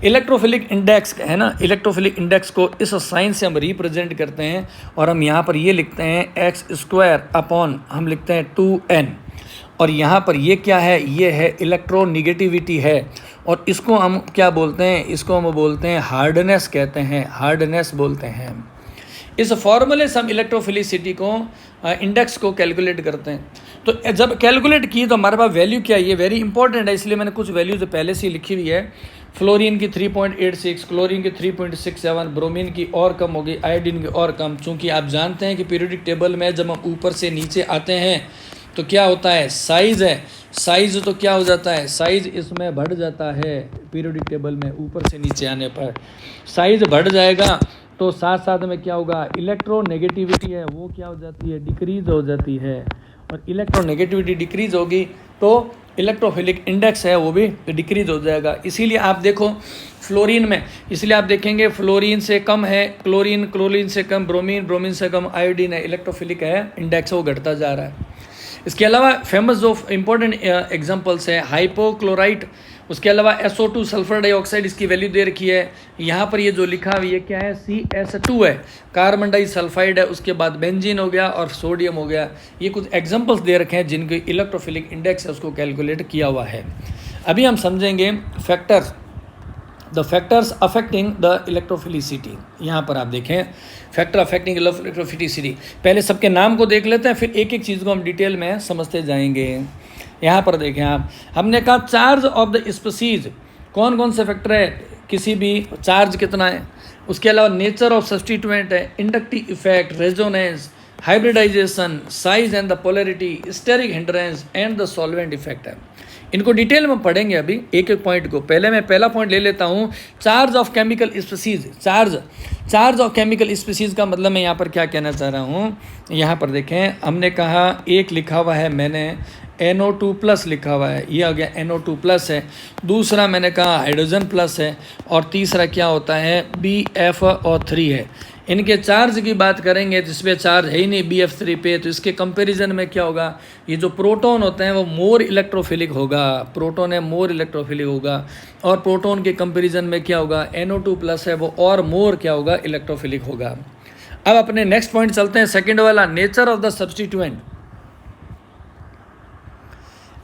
इलेक्ट्रोफिलिक इंडेक्स है ना, इलेक्ट्रोफिलिक इंडेक्स को इस साइन से हम रिप्रेजेंट करते हैं और हम यहाँ पर ये लिखते हैं x² अपॉन हम लिखते हैं 2n, और यहाँ पर ये क्या है, ये है इलेक्ट्रोनिगेटिविटी है, और इसको हम क्या बोलते हैं, इसको हम बोलते हैं हार्डनेस कहते हैं, हार्डनेस बोलते हैं। इस फॉर्मूले से हम इलेक्ट्रोफिलिसिटी को इंडेक्स को कैलकुलेट करते हैं। तो जब कैलकुलेट की तो हमारे पास वैल्यू क्या है, ये वेरी इंपॉर्टेंट है, इसलिए मैंने कुछ वैल्यूज पहले से ही लिखी हुई है। फ्लोरीन की 3.86, क्लोरीन की 3.67, ब्रोमीन की और कम होगी, आयोडीन की और कम। चूँकि आप जानते हैं कि पीरियोडिक टेबल में जब हम ऊपर से नीचे आते हैं तो क्या होता है, साइज़ है, साइज़ तो क्या हो जाता है, साइज़ इसमें बढ़ जाता है। पीरियोडिक टेबल में ऊपर से नीचे आने पर साइज़ बढ़ जाएगा, तो साथ साथ में क्या होगा, इलेक्ट्रोनेगेटिविटी है वो क्या हो जाती है, डिक्रीज़ हो जाती है। और इलेक्ट्रोनेगेटिविटी डिक्रीज़ होगी तो इलेक्ट्रोफिलिक इंडेक्स है वो भी डिक्रीज़ हो जाएगा। इसीलिए आप देखो फ्लोरीन में, इसलिए आप देखेंगे फ्लोरीन से कम है क्लोरीन, क्लोरीन से कम ब्रोमीन, ब्रोमीन से कम आयोडीन है, इलेक्ट्रोफिलिक है इंडेक्स वो घटता जा रहा है। इसके अलावा फेमस जो इम्पोर्टेंट एग्जांपल्स है हाइपोक्लोराइट, उसके अलावा SO2 सल्फर डाइऑक्साइड, इसकी वैल्यू दे रखी है यहाँ पर, ये जो लिखा हुआ ये क्या है, CS2 है, कार्बन डाइसल्फाइड है, उसके बाद बेंजीन हो गया और सोडियम हो गया। ये कुछ एग्जांपल्स दे रखे हैं जिनके इलेक्ट्रोफिलिक इंडेक्स है उसको कैलकुलेट किया हुआ है। अभी हम समझेंगे factors, the factors affecting the electrophilicity. यहाँ पर आप देखें फैक्टर अफेक्टिंग इलेक्ट्रोफिलिसिटी, पहले सबके नाम को देख लेते हैं, फिर एक एक चीज़ को हम डिटेल में समझते जाएंगे। यहाँ पर देखें आप, हमने कहा चार्ज ऑफ द स्पीसीज, कौन कौन से फैक्टर है, किसी भी चार्ज कितना है, उसके अलावा नेचर ऑफ सब्स्टिट्यूएंट है, inductive effect, resonance, hybridization, size and the polarity, steric hindrance and the solvent effect है। इनको डिटेल में पढ़ेंगे अभी एक एक पॉइंट को। पहले मैं पहला पॉइंट ले लेता हूँ, charge of chemical species. Charge of chemical species का मतलब मैं यहाँ पर क्या कहना चाह रहा हूँ, यहाँ पर देखें, हमने कहा एक लिखा हुआ है मैंने NO2+ लिखा हुआ है, ये आ गया NO2+ है। दूसरा मैंने कहा हाइड्रोजन प्लस है, और तीसरा क्या होता है BF3 है। इनके चार्ज की बात करेंगे तो इस पर चार्ज है ही नहीं BF3 पे, तो इसके कंपैरिजन में क्या होगा, ये जो प्रोटॉन होते हैं वो मोर इलेक्ट्रोफिलिक होगा, प्रोटॉन है मोर इलेक्ट्रोफिलिक होगा, और प्रोटॉन के कंपैरिजन में क्या होगा NO2+ है वो और मोर क्या होगा इलेक्ट्रोफिलिक होगा। अब अपने नेक्स्ट पॉइंट चलते हैं, सेकेंड वाला, nature of the substituent.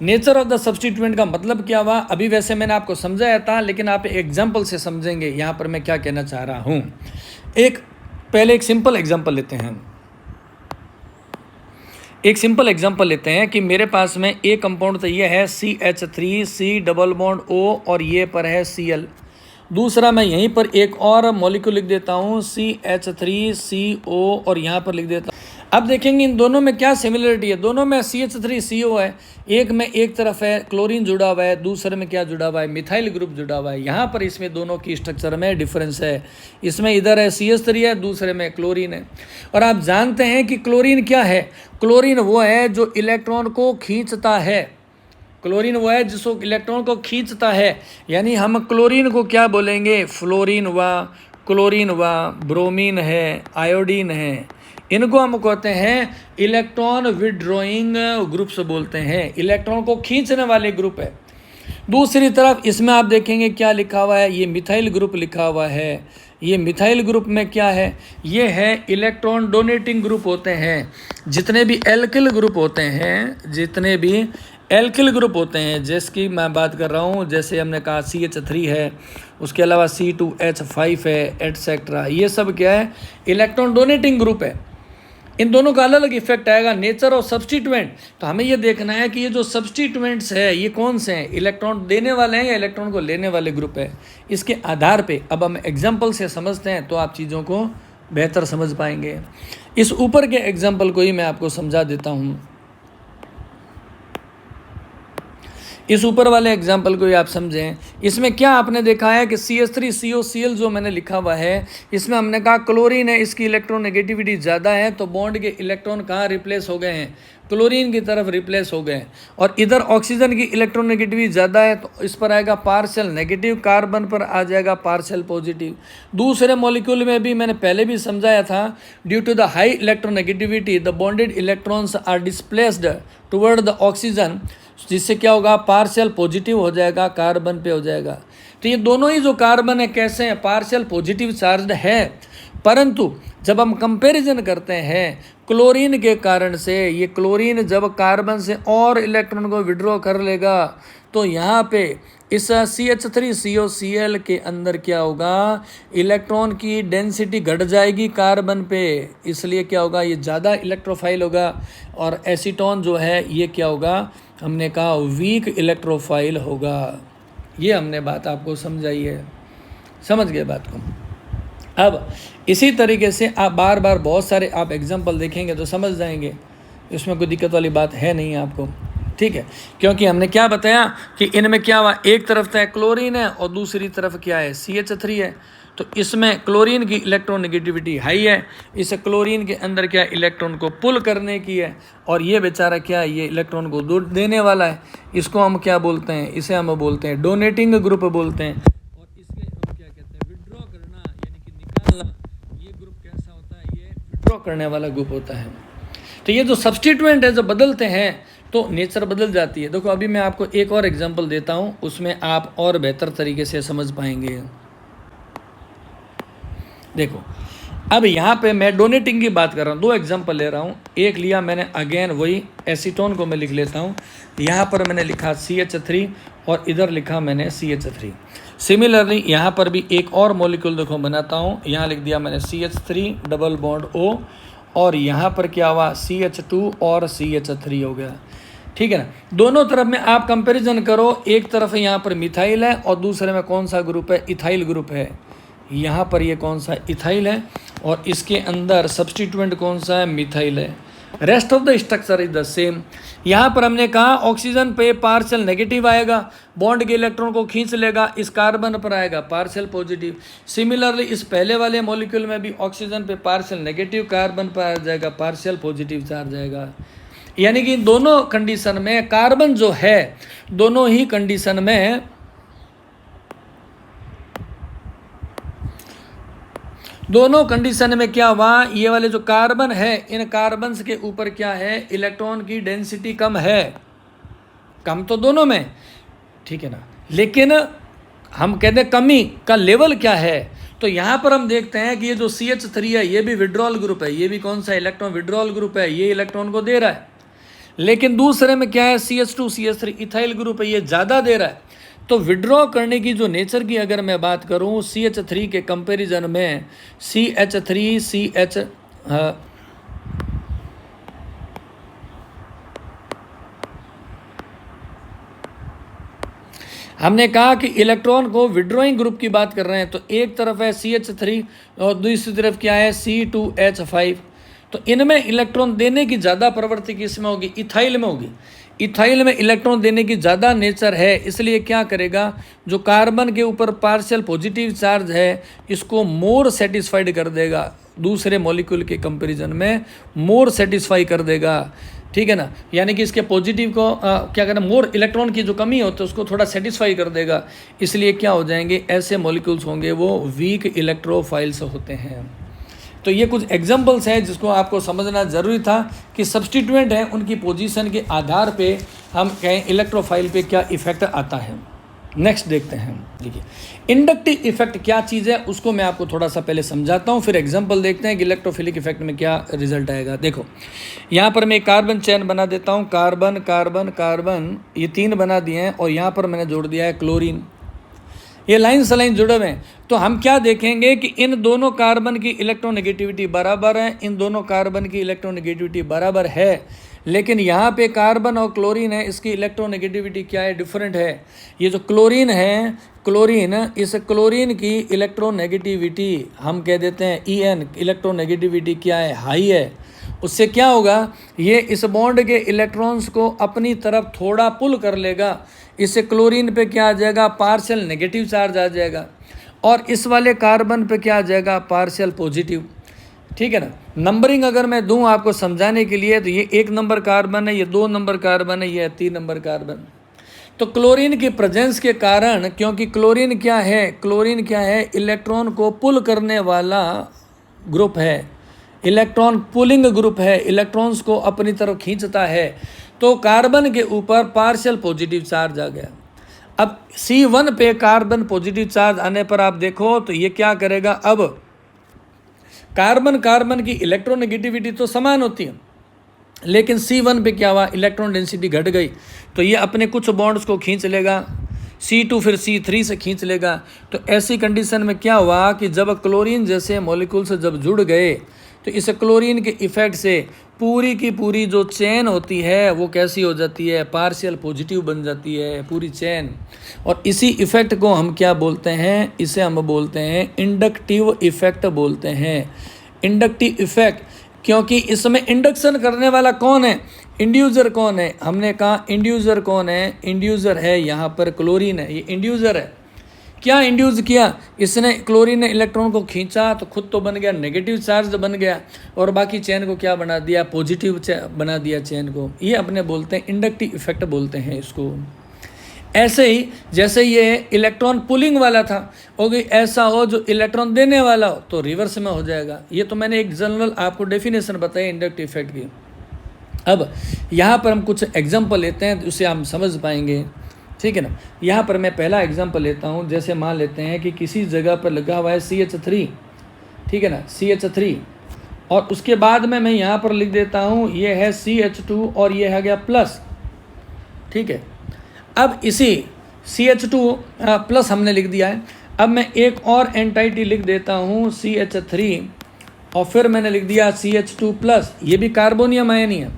Nature of the substituent का मतलब क्या हुआ, अभी वैसे मैंने आपको समझाया था, लेकिन आप एग्जाम्पल से समझेंगे यहाँ पर मैं क्या कहना चाह रहा हूँ। पहले एक सिंपल एग्जांपल लेते हैं। एक सिंपल एग्जांपल लेते हैं कि मेरे पास में एक कंपाउंड तो ये है CH3 C double bond O, और ये पर है Cl। दूसरा मैं यहीं पर एक और मॉलिक्यूल लिख देता हूँ CH3CO, और यहाँ पर लिख देता हूँ। अब देखेंगे इन दोनों में क्या सिमिलरिटी है, दोनों में CH3CO है, एक में एक तरफ है क्लोरीन जुड़ा हुआ है, दूसरे में क्या जुड़ा हुआ है मिथाइल ग्रुप जुड़ा हुआ है। यहाँ पर इसमें दोनों की स्ट्रक्चर में डिफरेंस है, इसमें इधर है CH3 है, दूसरे में क्लोरीन है। और आप जानते हैं कि क्लोरीन क्या है, क्लोरीन वो है जो इलेक्ट्रॉन को खींचता है, क्लोरीन वो है जिसको इलेक्ट्रॉन को खींचता है। यानी हम क्लोरीन को क्या बोलेंगे, फ्लोरीन व क्लोरीन व ब्रोमीन है, आयोडीन है, इनको हम कहते हैं इलेक्ट्रॉन विड्रॉइंग ग्रुप्स बोलते हैं, इलेक्ट्रॉन को खींचने वाले ग्रुप है। दूसरी तरफ इसमें आप देखेंगे क्या लिखा हुआ है, ये मिथाइल ग्रुप लिखा हुआ है। ये मिथाइल ग्रुप में क्या है, ये है इलेक्ट्रॉन डोनेटिंग ग्रुप होते हैं। जितने भी एल्किल ग्रुप होते हैं, जितने भी एल्किल ग्रुप होते हैं, जिसकी मैं बात कर रहा हूँ, जैसे हमने कहा CH3 है, उसके अलावा C2H5 है, एटसेट्रा, ये सब क्या है इलेक्ट्रॉन डोनेटिंग ग्रुप है। इन दोनों का अलग अलग इफेक्ट आएगा। नेचर ऑफ सब्स्टिट्यूएंट, तो हमें ये देखना है कि ये जो सब्स्टिट्यूएंट्स है ये कौन से हैं, इलेक्ट्रॉन देने वाले हैं या इलेक्ट्रॉन को लेने वाले ग्रुप है। इसके आधार पे अब हम एग्जांपल से समझते हैं तो आप चीज़ों को बेहतर समझ पाएंगे। इस ऊपर के एग्जांपल को ही मैं आपको समझा देता हूँ। इस ऊपर वाले एग्जाम्पल को ही आप समझें। इसमें क्या आपने देखा है कि CH3COCl जो मैंने लिखा हुआ है, इसमें हमने कहा क्लोरीन है, इसकी इलेक्ट्रॉन नेगेटिविटी ज़्यादा है, तो बॉन्ड के इलेक्ट्रॉन कहाँ रिप्लेस हो गए हैं, क्लोरीन की तरफ रिप्लेस हो गए। और इधर ऑक्सीजन की इलेक्ट्रॉन नेगेटिविटी ज़्यादा है, तो इस पर आएगा पार्शियल नेगेटिव, कार्बन पर आ जाएगा पार्शियल पॉजिटिव। दूसरे मॉलिक्यूल में भी मैंने पहले भी समझाया था, due to the high electron negativity the bonded electrons are displaced toward the oxygen, जिससे क्या होगा पार्शियल पॉजिटिव हो जाएगा, कार्बन पे हो जाएगा। तो ये दोनों ही जो कार्बन है कैसे हैं, पार्शियल पॉजिटिव चार्ज्ड है। परंतु जब हम कंपैरिजन करते हैं क्लोरीन के कारण से, ये क्लोरीन जब कार्बन से और इलेक्ट्रॉन को विड्रॉ कर लेगा, तो यहाँ पे इस CH3COCl के अंदर क्या होगा, इलेक्ट्रॉन की डेंसिटी घट जाएगी कार्बन पे, इसलिए क्या होगा ये ज़्यादा इलेक्ट्रोफाइल होगा। और एसीटोन जो है ये क्या होगा, हमने कहा वीक इलेक्ट्रोफाइल होगा। ये हमने बात आपको समझाई है, समझ गए बात को। अब इसी तरीके से आप बार बार बहुत सारे आप एग्जाम्पल देखेंगे तो समझ जाएंगे, इसमें कोई दिक्कत वाली बात है नहीं आपको, ठीक है। क्योंकि हमने क्या बताया कि इनमें क्या हुआ, एक तरफ तो क्लोरीन है और दूसरी तरफ क्या है CH3 है। तो इसमें क्लोरीन की इलेक्ट्रॉन नेगेटिविटी हाई है, इस क्लोरीन के अंदर क्या इलेक्ट्रॉन को पुल करने की है, और ये बेचारा क्या है ये इलेक्ट्रॉन को दूर देने वाला है। इसको हम क्या बोलते हैं, इसे हम बोलते हैं डोनेटिंग ग्रुप बोलते हैं। और इसके हम क्या कहते हैं विड्रॉ करना, यानी कि निकालना। ये ग्रुप कैसा होता है, ये विड्रॉ करने वाला ग्रुप होता है। तो ये जो सब्स्टिट्यूएंट है जो बदलते हैं तो नेचर बदल जाती है। देखो अभी मैं आपको एक और एग्जांपल देता हूँ, उसमें आप और बेहतर तरीके से समझ पाएंगे। देखो अब यहाँ पे मैं डोनेटिंग की बात कर रहा हूँ, दो एग्जांपल ले रहा हूँ। एक लिया मैंने अगेन वही एसीटोन को मैं लिख लेता हूँ, यहाँ पर मैंने लिखा CH3 और इधर लिखा मैंने CH3। सिमिलरली यहाँ पर भी एक और मॉलिक्यूल देखो बनाता हूँ, यहाँ लिख दिया मैंने CH3 डबल बॉन्ड O, और यहाँ पर क्या हुआ CH2 और CH3 हो गया, ठीक है ना। दोनों तरफ में आप कंपैरिजन करो, एक तरफ यहाँ पर मिथाइल है और दूसरे में कौन सा ग्रुप है, इथाइल ग्रुप है। यहाँ पर ये कौन सा इथाइल है और इसके अंदर सब्स्टिट्यूएंट कौन सा है, मिथाइल है। Rest of the structure is the same. यहाँ पर हमने कहा ऑक्सीजन पे पार्शियल नेगेटिव आएगा, बॉन्ड के इलेक्ट्रॉन को खींच लेगा, इस कार्बन पर आएगा पार्शियल पॉजिटिव। सिमिलरली इस पहले वाले मॉलिक्यूल में भी ऑक्सीजन पे पार्शियल नेगेटिव, कार्बन पर आ जाएगा पार्शियल पॉजिटिव चार्ज आएगा। यानी कि दोनों कंडीशन में कार्बन जो है, दोनों ही कंडीशन में क्या हुआ, ये वाले जो कार्बन है, इन कार्बन्स के ऊपर क्या है, इलेक्ट्रॉन की डेंसिटी कम है, कम तो दोनों में, ठीक है ना, लेकिन हम कहते हैं कमी का लेवल क्या है। तो यहाँ पर हम देखते हैं कि ये जो CH3 है ये भी विड्रॉल ग्रुप है, ये भी कौन सा इलेक्ट्रॉन विड्रॉल ग्रुप है, ये इलेक्ट्रॉन को दे रहा है। लेकिन दूसरे में क्या है, CH2 CH3 इथाइल ग्रुप है, ये ज़्यादा दे रहा है। तो विड्रॉ करने की जो नेचर की अगर मैं बात करूं, CH3 के कंपैरिजन में हमने कहा कि इलेक्ट्रॉन को विड्रॉइंग ग्रुप की बात कर रहे हैं, तो एक तरफ है CH3 और दूसरी तरफ क्या है, C2H5। तो इनमें इलेक्ट्रॉन देने की ज़्यादा प्रवृत्ति किसमें होगी, इथाइल में होगी। इथाइल में इलेक्ट्रॉन देने की ज़्यादा नेचर है, इसलिए क्या करेगा, जो कार्बन के ऊपर पार्शियल पॉजिटिव चार्ज है इसको मोर सेटिस्फाइड कर देगा, दूसरे मॉलिक्यूल के कंपैरिजन में मोर सेटिस्फाई कर देगा, ठीक है ना। यानी कि इसके पॉजिटिव को क्या करना, मोर इलेक्ट्रॉन की जो कमी होती है उसको थोड़ा सेटिस्फाई कर देगा। इसलिए क्या हो जाएंगे, ऐसे मॉलिक्यूल्स होंगे वो वीक इलेक्ट्रोफाइल्स होते हैं। तो ये कुछ एग्जांपल्स हैं जिसको आपको समझना ज़रूरी था कि सब्स्टिट्यूएंट हैं, उनकी पोजीशन के आधार पे हम कहें इलेक्ट्रोफाइल पे क्या इफेक्ट आता है। नेक्स्ट देखते हैं, देखिए इंडक्टिव इफेक्ट क्या चीज़ है उसको मैं आपको थोड़ा सा पहले समझाता हूँ, फिर एग्जांपल देखते हैं कि इलेक्ट्रोफिलिक इफेक्ट में क्या रिजल्ट आएगा। देखो यहाँ पर मैं एक कार्बन चेन बना देता हूँ, कार्बन कार्बन कार्बन, ये 3 बना दिए हैं और यहाँ पर मैंने जोड़ दिया है क्लोरीन। ये लाइन से लाइन जुड़े हुए हैं। तो हम क्या देखेंगे कि इन दोनों कार्बन की इलेक्ट्रोनेगेटिविटी बराबर है, इन दोनों कार्बन की इलेक्ट्रोनेगेटिविटी बराबर है, लेकिन यहाँ पे कार्बन और क्लोरीन है, इसकी इलेक्ट्रोनेगेटिविटी क्या है, डिफरेंट है। ये जो क्लोरीन है, क्लोरीन, इस क्लोरीन की इलेक्ट्रोनेगेटिविटी हम कह देते हैं EN, इलेक्ट्रोनेगेटिविटी क्या है, हाई है। उससे क्या होगा, ये इस बॉन्ड के इलेक्ट्रॉन्स को अपनी तरफ थोड़ा पुल कर लेगा, इससे क्लोरीन पे क्या आ जाएगा, पार्शियल नेगेटिव चार्ज आ जाएगा, और इस वाले कार्बन पे क्या आ जाएगा, पार्शियल पॉजिटिव, ठीक है ना। नंबरिंग अगर मैं दूं आपको समझाने के लिए, तो ये 1 नंबर कार्बन है, ये 2 नंबर कार्बन है, ये 3 नंबर कार्बन। तो क्लोरीन की प्रेजेंस के कारण, क्योंकि क्लोरीन क्या है, इलेक्ट्रॉन को पुल करने वाला ग्रुप है, इलेक्ट्रॉन पुलिंग ग्रुप है, इलेक्ट्रॉन्स को अपनी तरफ खींचता है, तो कार्बन के ऊपर पार्शियल पॉजिटिव चार्ज आ गया। अब C1 पे कार्बन पॉजिटिव चार्ज आने पर आप देखो तो ये क्या करेगा, अब कार्बन की इलेक्ट्रोनेगेटिविटी तो समान होती है, लेकिन C1 पे क्या हुआ, इलेक्ट्रॉन डेंसिटी घट गई, तो ये अपने कुछ बॉन्ड्स को खींच लेगा, C2 फिर C3 से खींच लेगा। तो ऐसी कंडीशन में क्या हुआ कि जब क्लोरीन जैसे मॉलिक्यूल से जब जुड़ गए, तो इस क्लोरीन के इफेक्ट से पूरी की पूरी जो चेन होती है वो कैसी हो जाती है, पार्शियल पॉजिटिव बन जाती है पूरी चेन। और इसी इफ़ेक्ट को हम क्या बोलते हैं, इसे हम बोलते हैं इंडक्टिव इफ़ेक्ट बोलते हैं, इंडक्टिव इफ़ेक्ट। क्योंकि इसमें इंडक्शन करने वाला कौन है, इंड्यूसर कौन है, हमने कहा इंड्यूसर कौन है, इंड्यूसर है यहाँ पर क्लोरीन है, ये इंड्यूसर है। क्या इंड्यूस किया इसने, क्लोरीन ने इलेक्ट्रॉन को खींचा तो खुद तो बन गया नेगेटिव चार्ज बन गया, और बाकी चेन को क्या बना दिया, पॉजिटिव बना दिया चेन को। ये अपने बोलते हैं इंडक्टिव इफेक्ट बोलते हैं इसको। ऐसे ही जैसे ये इलेक्ट्रॉन पुलिंग वाला था, हो गई ऐसा हो जो इलेक्ट्रॉन देने वाला हो तो रिवर्स में हो जाएगा। ये तो मैंने एक जनरल आपको डेफिनेशन बताई इंडक्टिव इफेक्ट की। अब यहाँ पर हम कुछ एग्जाम्पल लेते हैं, उसे हम समझ पाएंगे, ठीक है ना। यहाँ पर मैं पहला एग्जांपल लेता हूँ, जैसे मान लेते हैं कि किसी जगह पर लगा हुआ है CH3, ठीक है ना, CH3, और उसके बाद में मैं यहाँ पर लिख देता हूँ ये है CH2 और ये है गया प्लस, ठीक है। अब इसी CH2 प्लस हमने लिख दिया है, अब मैं एक और एंटाइटी लिख देता हूँ CH3 और फिर मैंने लिख दिया CH2 प्लस, ये भी कार्बोनियम आयन ही है।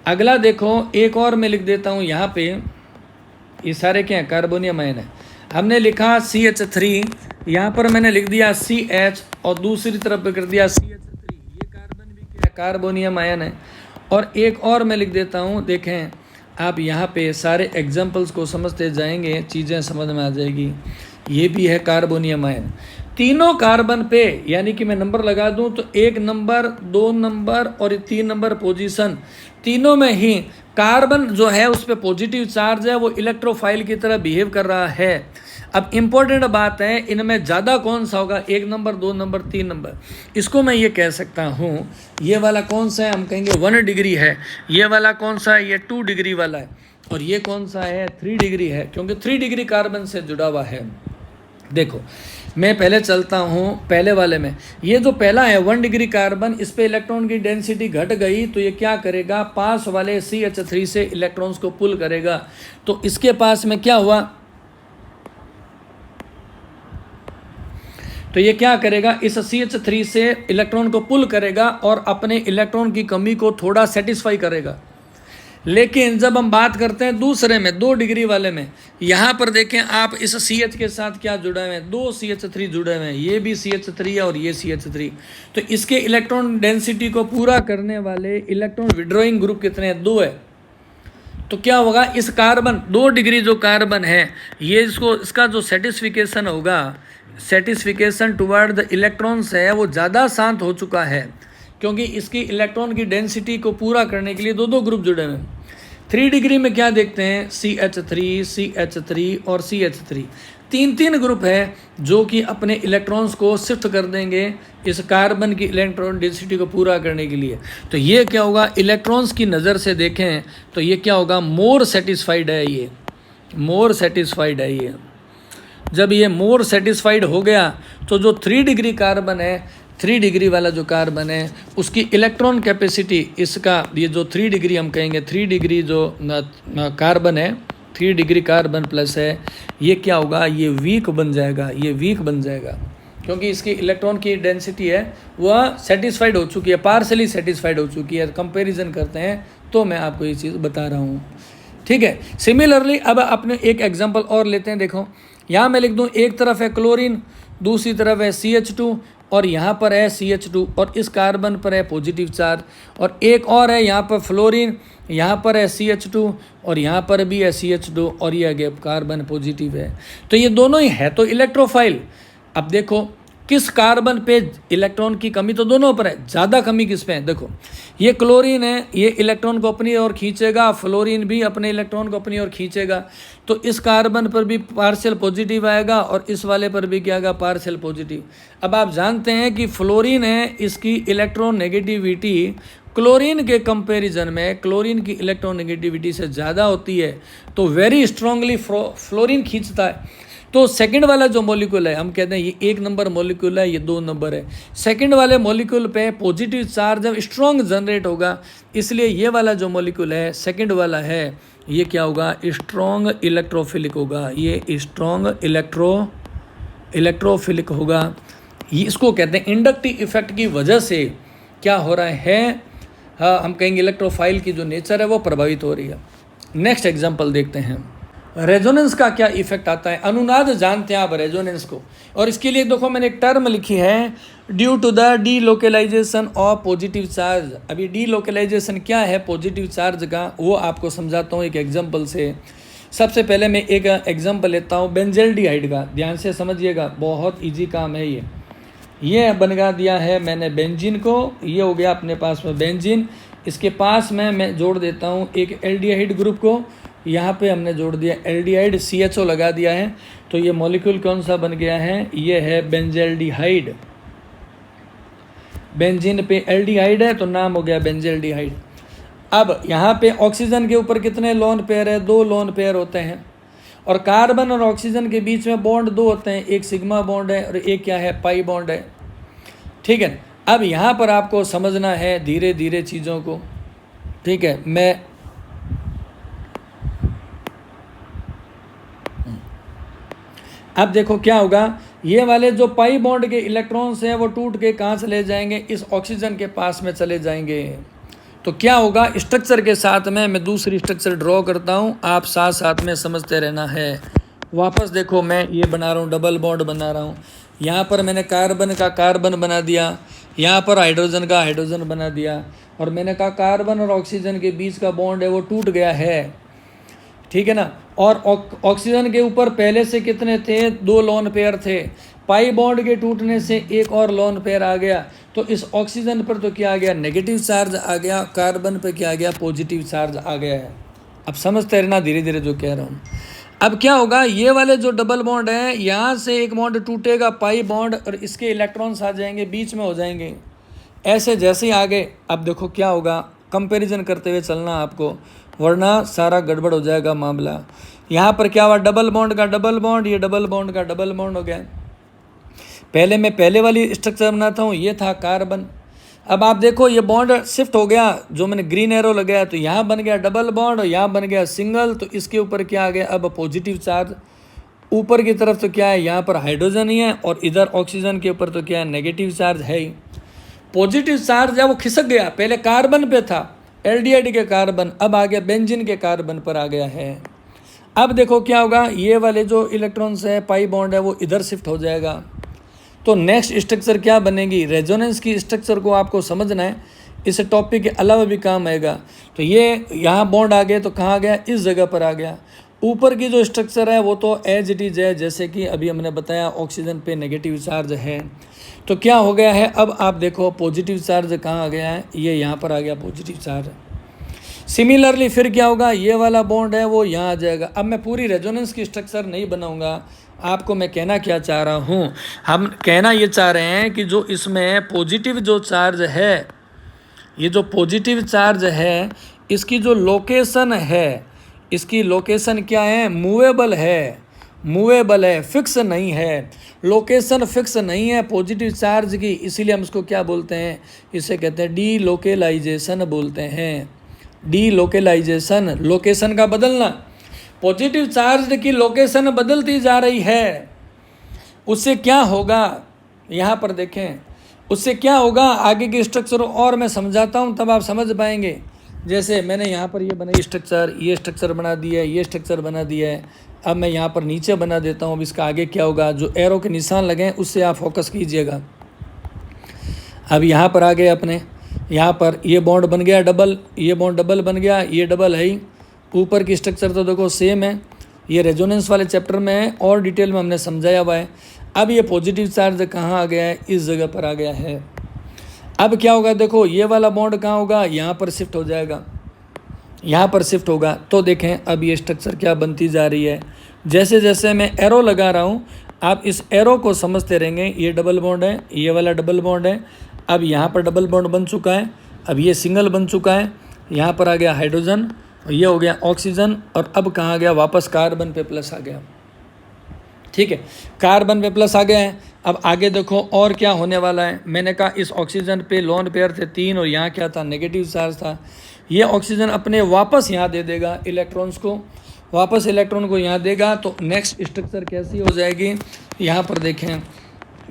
अगला देखो एक और मैं लिख देता हूँ यहाँ पे, ये सारे क्या हैं, कार्बोनियम आयन है। हमने लिखा CH3 यहाँ पर मैंने लिख दिया CH और दूसरी तरफ पे कर दिया CH3। ये कार्बन भी क्या है, कार्बोनियम आयन है। और एक और मैं लिख देता हूँ, देखें आप यहाँ पे सारे एग्जाम्पल्स को समझते जाएंगे, चीज़ें समझ में आ जाएगी। ये भी है कार्बोनियम आयन। तीनों कार्बन पे यानी कि मैं नंबर लगा दूं तो 1 नंबर, 2 नंबर और 3 नंबर पोजीशन, तीनों में ही कार्बन जो है उस पर पॉजिटिव चार्ज है, वो इलेक्ट्रोफाइल की तरह बिहेव कर रहा है। अब इम्पोर्टेंट बात है, इनमें ज़्यादा कौन सा होगा, 1 नंबर, 2 नंबर, 3 नंबर। इसको मैं ये कह सकता हूँ, ये वाला कौन सा है, हम कहेंगे 1 डिग्री है। ये वाला कौन सा है, ये 2 डिग्री वाला है। और ये कौन सा है, 3 डिग्री है, क्योंकि 3 डिग्री कार्बन से जुड़ा हुआ है। देखो मैं पहले चलता हूँ पहले वाले में। ये जो पहला है 1 डिग्री कार्बन, इस पे इलेक्ट्रॉन की डेंसिटी घट गई तो ये क्या करेगा, पास वाले CH3 से इलेक्ट्रॉन्स को पुल करेगा। तो इसके पास में क्या हुआ, तो ये क्या करेगा, इस CH3 से इलेक्ट्रॉन को पुल करेगा और अपने इलेक्ट्रॉन की कमी को थोड़ा सेटिस्फाई करेगा। लेकिन जब हम बात करते हैं दूसरे में 2 डिग्री वाले में, यहाँ पर देखें आप, इस CH के साथ क्या जुड़े हुए हैं, 2 CH3 जुड़े हुए हैं। ये भी CH3 है और ये CH3। तो इसके इलेक्ट्रॉन डेंसिटी को पूरा करने वाले इलेक्ट्रॉन विड्रॉइंग ग्रुप कितने हैं, 2 है। तो क्या होगा, इस कार्बन 2 डिग्री जो कार्बन है, ये इसका जो सेटिस्फिकेशन होगा, सेटिस्फिकेशन टुवर्ड द इलेक्ट्रॉन्स है, वो ज़्यादा शांत हो चुका है, क्योंकि इसकी इलेक्ट्रॉन की डेंसिटी को पूरा करने के लिए 2 ग्रुप जुड़े हुए हैं। 3 डिग्री में क्या देखते हैं, CH3, CH3 और CH3, 3 ग्रुप है जो कि अपने इलेक्ट्रॉन्स को शिफ्ट कर देंगे इस कार्बन की इलेक्ट्रॉन डेंसिटी को पूरा करने के लिए। तो ये क्या होगा, इलेक्ट्रॉन्स की नज़र से देखें तो ये क्या होगा, मोर सेटिस्फाइड है, ये मोर सेटिस्फाइड है। ये जब ये मोर सेटिस्फाइड हो गया तो जो 3 डिग्री कार्बन है, 3 डिग्री वाला जो कार्बन है, उसकी इलेक्ट्रॉन कैपेसिटी, इसका ये जो 3 डिग्री हम कहेंगे, 3 डिग्री जो कार्बन है, 3 डिग्री कार्बन प्लस है, ये क्या होगा, ये वीक बन जाएगा, ये वीक बन जाएगा, क्योंकि इसकी इलेक्ट्रॉन की डेंसिटी है वह सेटिस्फाइड हो चुकी है, पार्शली सेटिस्फाइड हो चुकी है। कंपेरिजन करते हैं तो मैं आपको ये चीज़ बता रहा हूँ, ठीक है। सिमिलरली अब अपने एक एग्जाम्पल और लेते हैं। देखो यहाँ मैं लिख दूँ, एक तरफ है क्लोरीन, दूसरी तरफ है CH2 और यहाँ पर है CH2 और इस कार्बन पर है पॉजिटिव चार्ज। और एक और है यहाँ पर फ्लोरीन, यहाँ पर है CH2 और यहाँ पर भी है CH2 और ये आगे कार्बन पॉजिटिव है। तो ये दोनों ही है तो इलेक्ट्रोफाइल। अब देखो किस कार्बन पे इलेक्ट्रॉन की कमी, तो दोनों पर है, ज़्यादा कमी किस पे है। देखो ये क्लोरीन है, ये इलेक्ट्रॉन को अपनी ओर खींचेगा, फ्लोरीन भी अपने इलेक्ट्रॉन को अपनी ओर खींचेगा। तो इस कार्बन पर भी पार्शियल पॉजिटिव आएगा और इस वाले पर भी क्या आएगा, पार्शियल पॉजिटिव। अब आप जानते हैं कि फ्लोरीन है, इसकी इलेक्ट्रॉन नेगेटिविटी क्लोरीन के कंपैरिजन में क्लोरीन की इलेक्ट्रॉन नेगेटिविटी से ज़्यादा होती है, तो वेरी स्ट्रांगली फ्लोरीन खींचता है। तो सेकंड वाला जो मॉलिक्यूल है, हम कहते हैं ये 1 नंबर मॉलिक्यूल है, ये 2 नंबर है। सेकंड वाले मॉलिक्यूल पे पॉजिटिव चार्ज जब स्ट्रॉन्ग जनरेट होगा, इसलिए ये वाला जो मॉलिक्यूल है सेकंड वाला है, ये क्या होगा, स्ट्रॉन्ग इलेक्ट्रोफिलिक होगा, ये स्ट्रॉन्ग इलेक्ट्रोफिलिक होगा। ये इसको कहते हैं इंडक्टिव इफेक्ट की वजह से क्या हो रहा है, हाँ हम कहेंगे इलेक्ट्रोफाइल की जो नेचर है वो प्रभावित हो रही है। नेक्स्ट एग्जाम्पल देखते हैं, रेजोनेंस का क्या इफेक्ट आता है। अनुनाद जानते हैं आप रेजोनेंस को, और इसके लिए देखो मैंने एक टर्म लिखी है, due to the delocalization of positive charge. अभी डीलोकेलाइजेशन क्या है पॉजिटिव चार्ज का, वो आपको समझाता हूँ एक एग्जांपल से। सबसे पहले मैं एक एग्जांपल लेता हूँ बेंजल्डिहाइड का, ध्यान से समझिएगा, बहुत ईजी काम है ये बनगा दिया है मैंने बेंजीन को, ये हो गया अपने पास में बेंजीन। इसके पास में मैं जोड़ देता हूँ एक एल्डिहाइड ग्रुप को, यहाँ पे हमने जोड़ दिया एल्डिहाइड, CHO लगा दिया है, तो ये मॉलिक्यूल कौन सा बन गया है, ये है बेंजल्डिहाइड। बेंजीन पे एल्डिहाइड है तो नाम हो गया बेंजल्डिहाइड। अब यहाँ पे ऑक्सीजन के ऊपर कितने लोन पेयर है, 2 लोन पेयर होते हैं, और कार्बन और ऑक्सीजन के बीच में बॉन्ड 2 होते हैं, एक सिग्मा बॉन्ड है और एक क्या है, पाई बॉन्ड है, ठीक है। अब यहाँ पर आपको समझना है धीरे धीरे चीज़ों को, ठीक है। मैं अब देखो क्या होगा, ये वाले जो पाई बॉन्ड के इलेक्ट्रॉन्स हैं वो टूट के कहाँ चले जाएंगे, इस ऑक्सीजन के पास में चले जाएंगे। तो क्या होगा, स्ट्रक्चर के साथ में मैं दूसरी स्ट्रक्चर ड्रॉ करता हूँ, आप साथ साथ में समझते रहना है। वापस देखो मैं ये बना रहा हूँ, डबल बॉन्ड बना रहा हूँ। यहाँ पर मैंने कार्बन का कार्बन बना दिया, यहाँ पर हाइड्रोजन का हाइड्रोजन बना दिया, और मैंने कहा कार्बन और ऑक्सीजन के बीच का बॉन्ड है वो टूट गया है, ठीक है ना। और ऑक्सीजन के ऊपर पहले से कितने थे, 2 लोन पेयर थे। पाई बॉन्ड के टूटने से एक और लोन पेयर आ गया, तो इस ऑक्सीजन पर तो क्या आ गया, नेगेटिव चार्ज आ गया, कार्बन पर क्या आ गया, पॉजिटिव चार्ज आ गया है। अब समझते रहना धीरे धीरे जो कह रहा हूँ। अब क्या होगा, ये वाले जो डबल बॉन्ड है, यहाँ से एक बॉन्ड टूटेगा पाई बॉन्ड, और इसके इलेक्ट्रॉन्स आ जाएंगे, बीच में हो जाएंगे। ऐसे जैसे ही आगे, अब देखो क्या होगा, कंपैरिजन करते हुए चलना आपको, वरना सारा गड़बड़ हो जाएगा मामला। यहाँ पर क्या हुआ, डबल बॉन्ड का डबल बॉन्ड, ये डबल बॉन्ड का डबल बॉन्ड हो गया। पहले मैं पहले वाली स्ट्रक्चर बनाता हूँ, ये था कार्बन। अब आप देखो ये बॉन्ड शिफ्ट हो गया, जो मैंने ग्रीन एरो लगाया, तो यहाँ बन गया डबल बॉन्ड और यहाँ बन गया सिंगल। तो इसके ऊपर क्या आ गया, अब पॉजिटिव चार्ज। ऊपर की तरफ तो क्या है, यहाँ पर हाइड्रोजन ही है, और इधर ऑक्सीजन के ऊपर तो क्या है, नेगेटिव चार्ज है ही। पॉजिटिव चार्ज है वो खिसक गया, पहले कार्बन पे था, एल्डिहाइड के कार्बन, अब आ गया बेंजीन के कार्बन पर आ गया है। अब देखो क्या होगा, ये वाले जो इलेक्ट्रॉन्स है, पाई बॉन्ड है, वो इधर शिफ्ट हो जाएगा। तो नेक्स्ट स्ट्रक्चर क्या बनेगी, रेजोनेंस की स्ट्रक्चर को आपको समझना है, इस टॉपिक के अलावा भी काम आएगा। तो ये यहाँ बॉन्ड आ गए, तो कहाँ आ गया, इस जगह पर आ गया। ऊपर की जो स्ट्रक्चर है वो तो एज इट इज है, जैसे कि अभी हमने बताया ऑक्सीजन पे नेगेटिव चार्ज है। तो क्या हो गया है, अब आप देखो पॉजिटिव चार्ज कहाँ आ गया है, ये यहाँ पर आ गया पॉजिटिव चार्ज। सिमिलरली फिर क्या होगा, ये वाला बॉन्ड है वो यहाँ आ जाएगा। अब मैं पूरी रेजोनेंस की स्ट्रक्चर नहीं बनाऊंगा, आपको मैं कहना क्या चाह रहा हूँ, हम कहना ये चाह रहे हैं कि जो इसमें पॉजिटिव जो चार्ज है, ये जो पॉजिटिव चार्ज है, इसकी जो लोकेशन है, इसकी लोकेशन क्या है, मूवेबल है, मूवेबल है, फिक्स नहीं है। लोकेशन फिक्स नहीं है पॉजिटिव चार्ज की, इसीलिए हम इसको क्या बोलते हैं, इसे कहते हैं डी लोकेलाइजेशन बोलते हैं। डी लोकेलाइजेशन, लोकेशन का बदलना। पॉजिटिव चार्ज की लोकेशन बदलती जा रही है, उससे क्या होगा, यहाँ पर देखें, उससे क्या होगा, आगे की स्ट्रक्चर और मैं समझाता हूँ तब आप समझ पाएंगे। जैसे मैंने यहाँ पर ये बनाई स्ट्रक्चर, ये स्ट्रक्चर बना दिया है, ये स्ट्रक्चर बना दिया है। अब मैं यहाँ पर नीचे बना देता हूँ, अब इसका आगे क्या होगा, जो एरो के निशान लगे हैं उससे आप फोकस कीजिएगा। अब यहाँ पर आ गए अपने, यहाँ पर ये बॉन्ड बन गया डबल, ये बॉन्ड डबल बन गया, ये डबल है ही। ऊपर की स्ट्रक्चर तो देखो सेम है, ये रेजोनेंस वाले चैप्टर में है और डिटेल में हमने समझाया हुआ है। अब ये पॉजिटिव चार्ज कहाँ आ गया है, इस जगह पर आ गया है। अब क्या होगा, देखो ये वाला बॉन्ड कहाँ होगा, यहाँ पर शिफ्ट हो जाएगा, यहाँ पर शिफ्ट होगा। तो देखें अब ये स्ट्रक्चर क्या बनती जा रही है। जैसे जैसे मैं एरो लगा रहा हूँ, आप इस एरो को समझते रहेंगे। ये डबल बॉन्ड है, ये वाला डबल बॉन्ड है, अब यहाँ पर डबल बॉन्ड बन चुका है, अब ये सिंगल बन चुका है, यहाँ पर आ गया हाइड्रोजन, ये हो गया ऑक्सीजन, और अब कहाँ आ गया, वापस कार्बन पे प्लस आ गया। ठीक है, कार्बन पे प्लस आ गया है। अब आगे देखो और क्या होने वाला है। मैंने कहा इस ऑक्सीजन पे लोन पेयर थे 3, और यहाँ क्या था, नेगेटिव चार्ज था। ये ऑक्सीजन अपने वापस यहाँ दे देगा इलेक्ट्रॉन्स को, वापस इलेक्ट्रॉन को यहाँ देगा। तो नेक्स्ट स्ट्रक्चर कैसी हो जाएगी, यहाँ पर देखें,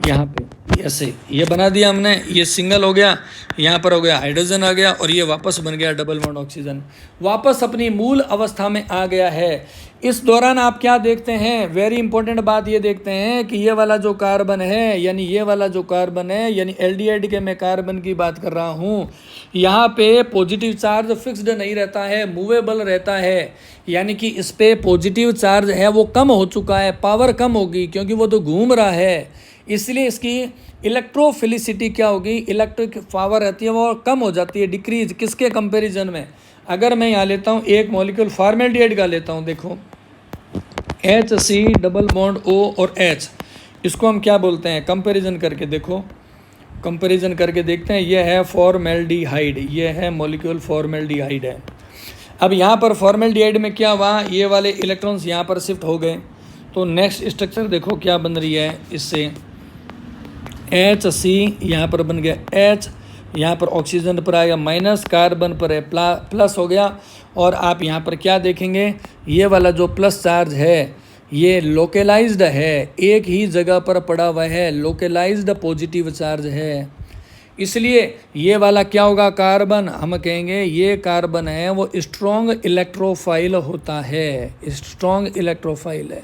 यहाँ पे ऐसे ये बना दिया हमने, ये सिंगल हो गया, यहाँ पर हो गया हाइड्रोजन आ गया, और ये वापस बन गया डबल बॉन्ड ऑक्सीजन, वापस अपनी मूल अवस्था में आ गया है। इस दौरान आप क्या देखते हैं, वेरी इंपॉर्टेंट बात ये देखते हैं कि ये वाला जो कार्बन है, यानी ये वाला जो कार्बन है, यानी एल्डिहाइड के मैं कार्बन की बात कर रहा हूँ, यहाँ पे पॉजिटिव चार्ज फिक्स्ड नहीं रहता है, मूवेबल रहता है। यानी कि इस पे पॉजिटिव चार्ज है वो कम हो चुका है, पावर कम होगी क्योंकि वो तो घूम रहा है, इसलिए इसकी इलेक्ट्रोफिलिसिटी क्या होगी, इलेक्ट्रिक पावर रहती है वो कम हो जाती है, डिक्रीज। किसके कंपैरिजन में, अगर मैं यहाँ लेता हूँ एक मॉलिक्यूल फॉर्मेल्डिहाइड का लेता हूँ, देखो HC डबल बॉन्ड O और H, इसको हम क्या बोलते हैं, कंपैरिजन करके देखो, कंपैरिजन करके देखते हैं। ये है फॉर्मेल्डिहाइड, ये है मॉलिक्यूल फॉर्मेल्डिहाइड है। अब यहाँ पर फॉर्मेल्डिहाइड में क्या हुआ, ये वाले इलेक्ट्रॉन्स यहाँ पर शिफ्ट हो गए। तो नेक्स्ट स्ट्रक्चर देखो क्या बन रही है, इससे HC यहाँ पर बन गया H, यहाँ पर ऑक्सीजन पर आएगा माइनस, कार्बन पर है प्लस हो गया। और आप यहाँ पर क्या देखेंगे, ये वाला जो प्लस चार्ज है ये लोकेलाइज्ड है, एक ही जगह पर पड़ा हुआ है, लोकेलाइज्ड पॉजिटिव चार्ज है। इसलिए ये वाला क्या होगा, कार्बन, हम कहेंगे ये कार्बन है वो स्ट्रॉन्ग इलेक्ट्रोफाइल होता है, स्ट्रॉन्ग इलेक्ट्रोफाइल है।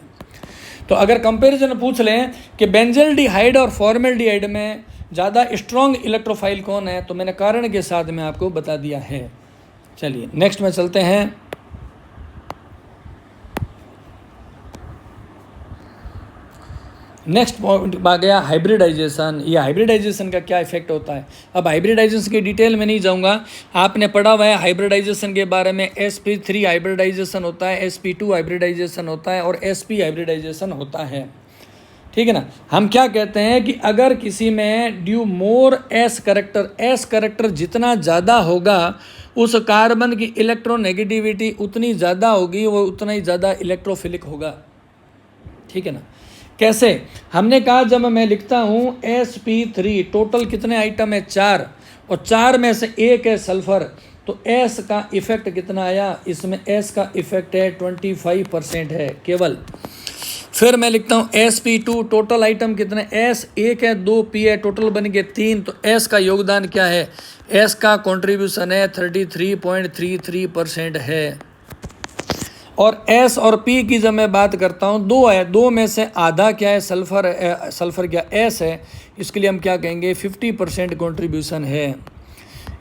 तो अगर कंपैरिजन पूछ लें कि बेंजल्डिहाइड और फॉर्मेल्डिहाइड में ज़्यादा स्ट्रॉन्ग इलेक्ट्रोफाइल कौन है, तो मैंने कारण के साथ में आपको बता दिया है। चलिए नेक्स्ट में चलते हैं। नेक्स्ट पॉइंट आ गया हाइब्रिडाइजेशन। ये हाइब्रिडाइजेशन का क्या इफेक्ट होता है। अब हाइब्रिडाइजेशन की डिटेल में नहीं जाऊंगा, आपने पढ़ा हुआ है हाइब्रिडाइजेशन के बारे में। sp3 हाइब्रिडाइजेशन होता है, sp2 हाइब्रिडाइजेशन होता है और sp हाइब्रिडाइजेशन होता है, ठीक है ना। हम क्या कहते हैं कि अगर किसी में ड्यू मोर एस करेक्टर जितना ज़्यादा होगा उस कार्बन की इलेक्ट्रोनेगेटिविटी उतनी ज़्यादा होगी, वो उतना ही ज़्यादा इलेक्ट्रोफिलिक होगा, ठीक है ना। कैसे, हमने कहा जब मैं लिखता हूँ sp3 टोटल कितने आइटम है 4 और 4 में से एक है सल्फर, तो S का इफेक्ट कितना आया, इसमें S का इफेक्ट है 25% है केवल। फिर मैं लिखता हूँ sp2 टोटल आइटम कितने, S एक है 2 P है, टोटल बन गए 3, तो S का योगदान क्या है, S का कंट्रीब्यूशन है 33.33% है। और S और P की जब मैं बात करता हूँ 2 है, 2 में से आधा क्या है सल्फर क्या S है, इसके लिए हम क्या कहेंगे 50% कंट्रीब्यूशन है।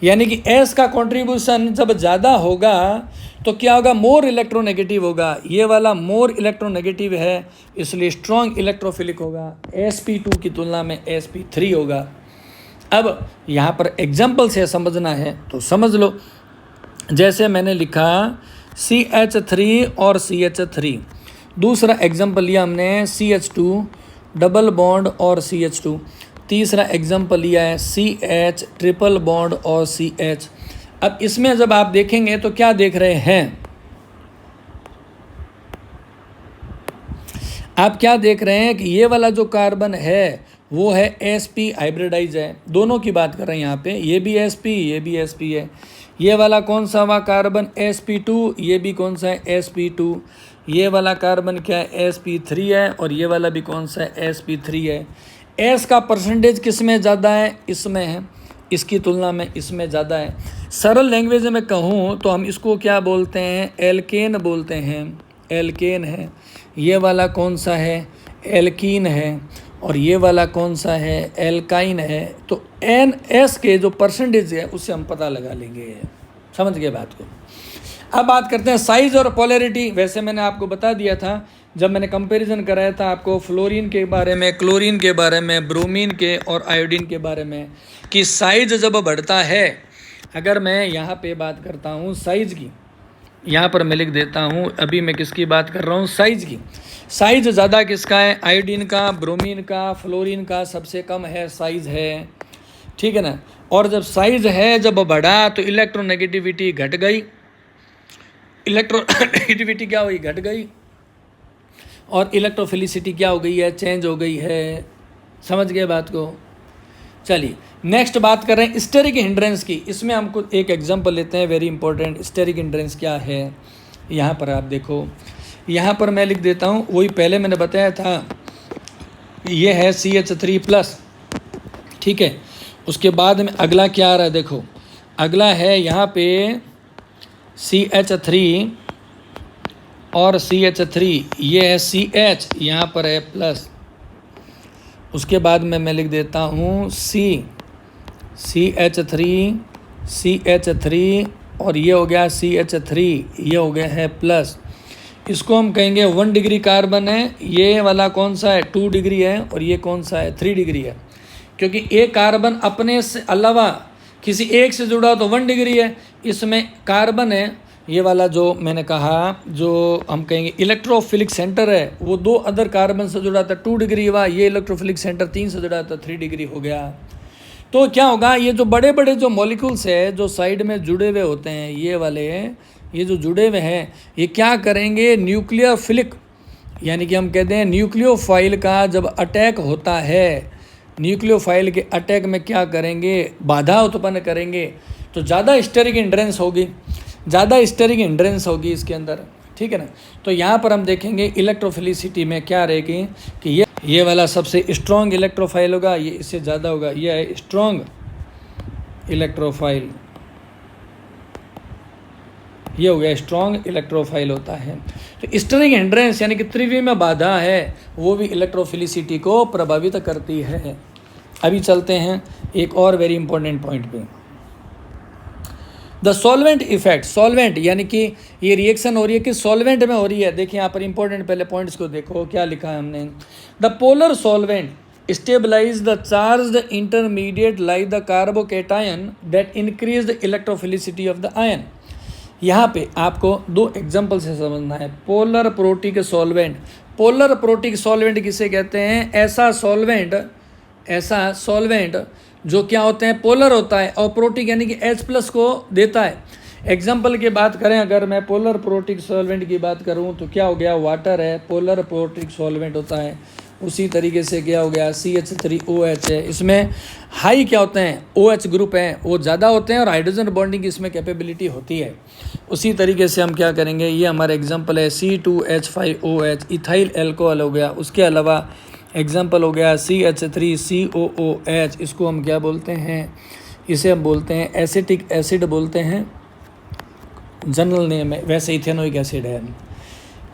यानी कि S का कंट्रीब्यूशन जब ज़्यादा होगा तो क्या होगा, मोर इलेक्ट्रोनेगेटिव होगा। ये वाला मोर इलेक्ट्रोनेगेटिव है इसलिए स्ट्रॉन्ग इलेक्ट्रोफिलिक होगा, sp2 की तुलना में sp3 होगा। अब यहाँ पर एग्जाम्पल से समझना है तो समझ लो। जैसे मैंने लिखा CH3 और CH3, दूसरा एग्जाम्पल लिया हमने CH2 डबल बॉन्ड और CH2, तीसरा एग्जाम्पल लिया है CH ट्रिपल बॉन्ड और CH। अब इसमें जब आप देखेंगे तो क्या देख रहे हैं, आप क्या देख रहे हैं कि ये वाला जो कार्बन है वो है sp हाइब्रिडाइज है, दोनों की बात कर रहे हैं यहाँ पे, ये भी sp ये भी sp है। ये वाला कौन सा हुआ कार्बन sp2, ये भी कौन सा है sp2। ये वाला कार्बन क्या है sp3 है और ये वाला भी कौन सा है sp3 है। S का परसेंटेज किस में ज़्यादा है, इसमें है, इसकी तुलना में इसमें ज़्यादा है। सरल लैंग्वेज में कहूँ तो हम इसको क्या बोलते हैं, एल्केन बोलते हैं, एल्केन है। ये वाला कौन सा है, एल्कीन है, और ये वाला कौन सा है, एल्काइन है। तो NS के जो परसेंटेज है उससे हम पता लगा लेंगे, समझ गए बात को। अब बात करते हैं साइज और पोलैरिटी। वैसे मैंने आपको बता दिया था जब मैंने कंपैरिजन कराया था आपको फ्लोरीन के बारे में, क्लोरीन के बारे में, ब्रोमीन के और आयोडीन के बारे में, कि साइज जब बढ़ता है, अगर मैं यहाँ पे बात करता हूँ साइज की, यहाँ पर मैं लिख देता हूँ, अभी मैं किसकी बात कर रहा हूँ, साइज की। साइज ज़्यादा किसका है, आयोडीन का, ब्रोमीन का, फ्लोरीन का सबसे कम है साइज है, ठीक है ना। और जब साइज है जब बढ़ा तो इलेक्ट्रोनेगेटिविटी घट गई, इलेक्ट्रोनेगेटिविटी क्या हुई, घट गई, और इलेक्ट्रोफिलिसिटी क्या हो गई है, चेंज हो गई है। समझ गए बात को। चलिए नेक्स्ट बात कर रहे हैं स्टेरिक हिंड्रेंस की। इसमें हमको एक एग्जांपल लेते हैं, वेरी इंपॉर्टेंट। स्टेरिक हिंड्रेंस क्या है, यहाँ पर आप देखो, यहाँ पर मैं लिख देता हूँ, वही पहले मैंने बताया था, ये है CH3+, ठीक है। उसके बाद में अगला क्या आ रहा है, देखो अगला है यहाँ पे CH3 और CH3, ये है CH, यहाँ पर है प्लस। उसके बाद में मैं लिख देता हूँ CH3 और ये हो गया CH3, ये हो गया है प्लस। इसको हम कहेंगे 1 डिग्री कार्बन है, ये वाला कौन सा है 2 डिग्री है, और ये कौन सा है 3 डिग्री है। क्योंकि एक कार्बन अपने से अलावा किसी एक से जुड़ा तो 1 डिग्री है, इसमें कार्बन है ये वाला जो मैंने कहा, जो हम कहेंगे इलेक्ट्रोफिलिक सेंटर है, वो 2 अदर कार्बन से जुड़ा था 2 डिग्री हुआ, ये इलेक्ट्रोफिलिक सेंटर 3 से जुड़ा था 3 डिग्री हो गया। तो क्या होगा, ये जो बड़े बड़े जो मॉलिक्यूल्स है जो साइड में जुड़े हुए होते हैं, ये वाले ये जो जुड़े हुए हैं, ये क्या करेंगे, न्यूक्लियोफिलिक, यानी कि हम कहते हैं न्यूक्लियोफाइल का जब अटैक होता है, न्यूक्लियोफाइल के अटैक में क्या करेंगे, बाधा उत्पन्न करेंगे, तो ज़्यादा स्टेरिक हिंड्रेंस होगी, ज़्यादा स्टेरिक हिंड्रेंस होगी इसके अंदर, ठीक है ना। तो यहाँ पर हम देखेंगे इलेक्ट्रोफिलिसिटी में क्या रहेगी कि ये वाला सबसे स्ट्रॉन्ग इलेक्ट्रोफाइल होगा, ये इससे ज़्यादा होगा, ये है स्ट्रॉन्ग इलेक्ट्रोफाइल, ये हो गया स्ट्रॉन्ग इलेक्ट्रोफाइल होता है। तो स्टरिंग हिंड्रेंस यानी कि त्रिविमीय बाधा है, वो भी इलेक्ट्रोफिलिसिटी को प्रभावित करती है। अभी चलते हैं एक और वेरी इंपॉर्टेंट पॉइंट पे, द सॉल्वेंट इफेक्ट। सॉल्वेंट यानी कि ये रिएक्शन हो रही है कि सॉल्वेंट में हो रही है। देखिए यहाँ पर इंपॉर्टेंट पहले पॉइंट्स को देखो क्या लिखा है हमने। The polar solvent stabilize the charged intermediate like the carbocation that increase the electrophilicity of the ion। यहाँ पे आपको दो एग्जाम्पल से समझना है। Polar protic solvent, polar protic solvent किसे कहते हैं? ऐसा सॉल्वेंट जो क्या होते हैं, पोलर होता है और प्रोटिक यानी कि H+ को देता है। एग्जाम्पल की बात करें, अगर मैं पोलर प्रोटिक सॉल्वेंट की बात करूं तो क्या हो गया, वाटर है, पोलर प्रोटिक सॉल्वेंट होता है। उसी तरीके से क्या हो गया, CH3OH है, इसमें हाई क्या होते हैं, OH ग्रुप हैं, वो ज़्यादा होते हैं और हाइड्रोजन बॉन्डिंग की इसमें कैपेबिलिटी होती है। उसी तरीके से हम क्या करेंगे, ये हमारा एग्जांपल है C2H5OH इथाइल एल्कोहल हो गया। उसके अलावा एग्जांपल हो गया CH3COOH, इसको हम क्या बोलते हैं, इसे हम बोलते हैं एसिटिक एसिड बोलते हैं, जनरल नेम है, वैसे इथेनोइक एसिड है।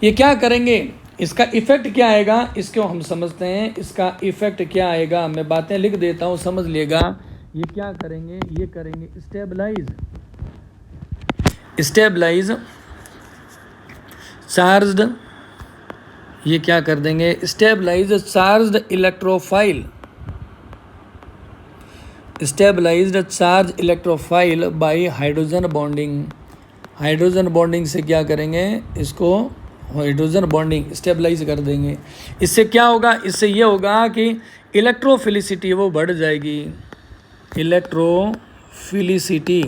ये क्या करेंगे, इसका इफ़ेक्ट क्या आएगा, इसको हम समझते हैं। इसका इफ़ेक्ट क्या आएगा, मैं बातें लिख देता हूँ, समझ लेगा। ये क्या करेंगे, ये करेंगे स्टेबलाइज चार्ज्ड, ये क्या कर देंगे, stabilize charged electrophile, stabilized charge electrophile by hydrogen bonding. Hydrogen bonding से क्या करेंगे, इसको हाइड्रोजन बॉन्डिंग स्टेबलाइज कर देंगे। इससे क्या होगा, इससे ये होगा कि इलेक्ट्रोफिलिसिटी वो बढ़ जाएगी। इलेक्ट्रोफिलिसिटी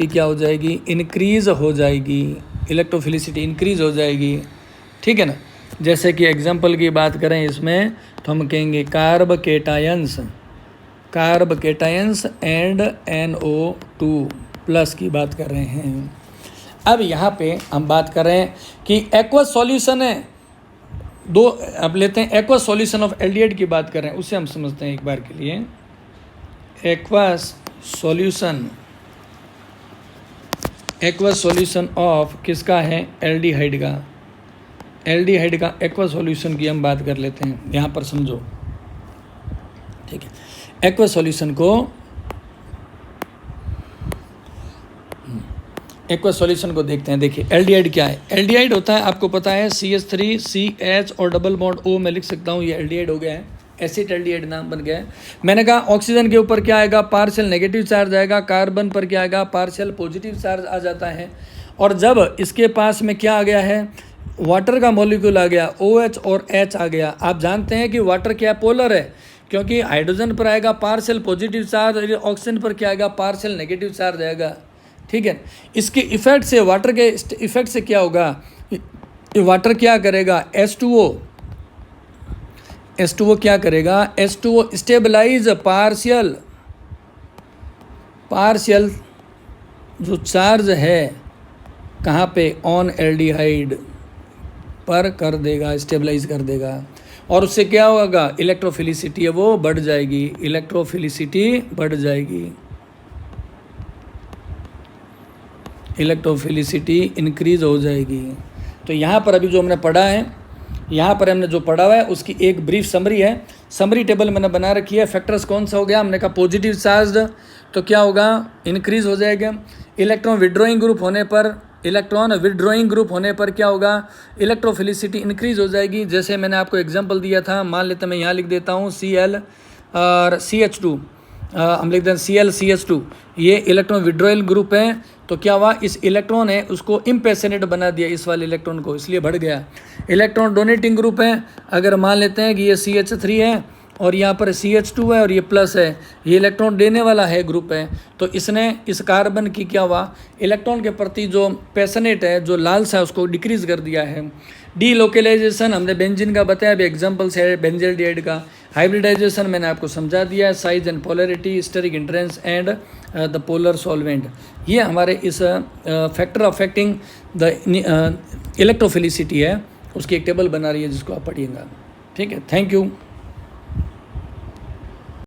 क्या हो जाएगी, इंक्रीज़ हो जाएगी, इलेक्ट्रोफिलिसिटी इंक्रीज़ हो जाएगी, ठीक है ना। जैसे कि एग्जांपल की बात करें इसमें तो हम कहेंगे कार्ब केटायंस एंड NO2+ की बात कर रहे हैं। अब यहाँ पे हम बात कर रहे हैं कि एक्वस सॉल्यूशन है, दो अब लेते हैं एक्वस सॉल्यूशन ऑफ एल्डिहाइड की बात कर रहे हैं, उससे हम समझते हैं एक बार के लिए। एक्वस सॉल्यूशन ऑफ किसका है, एल्डिहाइड का। एल्डिहाइड का एक्वस सॉल्यूशन की हम बात कर लेते हैं, यहाँ पर समझो, ठीक है। एक्वस सॉल्यूशन को देखते हैं। देखिए एल्डिहाइड क्या है, एल्डिहाइड होता है, आपको पता है CH3CH और डबल बॉन्ड O मैं लिख सकता हूँ, ये एल्डिहाइड हो गया है, एसिड एल्डिहाइड नाम बन गया है। मैंने कहा ऑक्सीजन के ऊपर क्या आएगा, पार्शियल नेगेटिव चार्ज आएगा, कार्बन पर क्या आएगा, पार्शियल पॉजिटिव चार्ज आ जाता है। और जब इसके पास में क्या आ गया है, वाटर का मॉलिक्यूल आ गया, OH और H आ गया। आप जानते हैं कि वाटर क्या पोलर है, क्योंकि हाइड्रोजन पर आएगा पार्शियल पॉजिटिव चार्ज और ऑक्सीजन पर क्या आएगा, पार्शियल नेगेटिव चार्ज आएगा, ठीक है। इसके इफेक्ट से, वाटर के इफेक्ट से क्या होगा, वाटर क्या करेगा, H2O क्या करेगा, H2O स्टेबलाइज पार्शियल जो चार्ज है कहाँ पे, ऑन एल्डिहाइड पर कर देगा, स्टेबलाइज कर देगा। और उससे क्या होगा, इलेक्ट्रोफिलिसिटी है वो बढ़ जाएगी, इलेक्ट्रोफिलिसिटी इंक्रीज हो जाएगी। तो यहाँ पर अभी जो हमने पढ़ा है, यहाँ पर हमने जो पढ़ा हुआ है उसकी एक ब्रीफ समरी है। समरी टेबल मैंने बना रखी है। फैक्टर्स कौन सा हो गया, हमने कहा पॉजिटिव चार्ज तो क्या होगा, इंक्रीज हो जाएगा। इलेक्ट्रॉन विड्रॉइंग ग्रुप होने पर क्या होगा, इलेक्ट्रोफिलिसिटी इंक्रीज हो जाएगी। जैसे मैंने आपको एग्जांपल दिया था, मान लेते मैं यहाँ लिख देता हूँ Cl और CH2, हम लिख दें ClCH2, ये इलेक्ट्रॉन विड्रॉयल ग्रुप है। तो क्या हुआ, इस इलेक्ट्रॉन है उसको इम्पेसिनेट बना दिया, इस वाले इलेक्ट्रॉन को, इसलिए बढ़ गया। इलेक्ट्रॉन डोनेटिंग ग्रुप है, अगर मान लेते हैं कि ये CH3 है और यहाँ पर CH2 है और ये प्लस है, ये इलेक्ट्रॉन देने वाला है ग्रुप है, तो इसने इस कार्बन की क्या हुआ, इलेक्ट्रॉन के प्रति जो पैशनेट है, जो लालसा है, उसको डिक्रीज कर दिया है। डी लोकेलाइजेशन हमने बेंजीन का बताया, अभी एग्जाम्पल्स है बेंजल्डिहाइड का। हाइब्रिडाइजेशन मैंने आपको समझा दिया है, size and polarity, steric hindrance and the polar solvent. ये हमारे इस फैक्टर अफेक्टिंग द इलेक्ट्रोफिलिसिटी है, उसकी एक टेबल बना रही है जिसको आप पढ़िएगा, ठीक है। Thank you.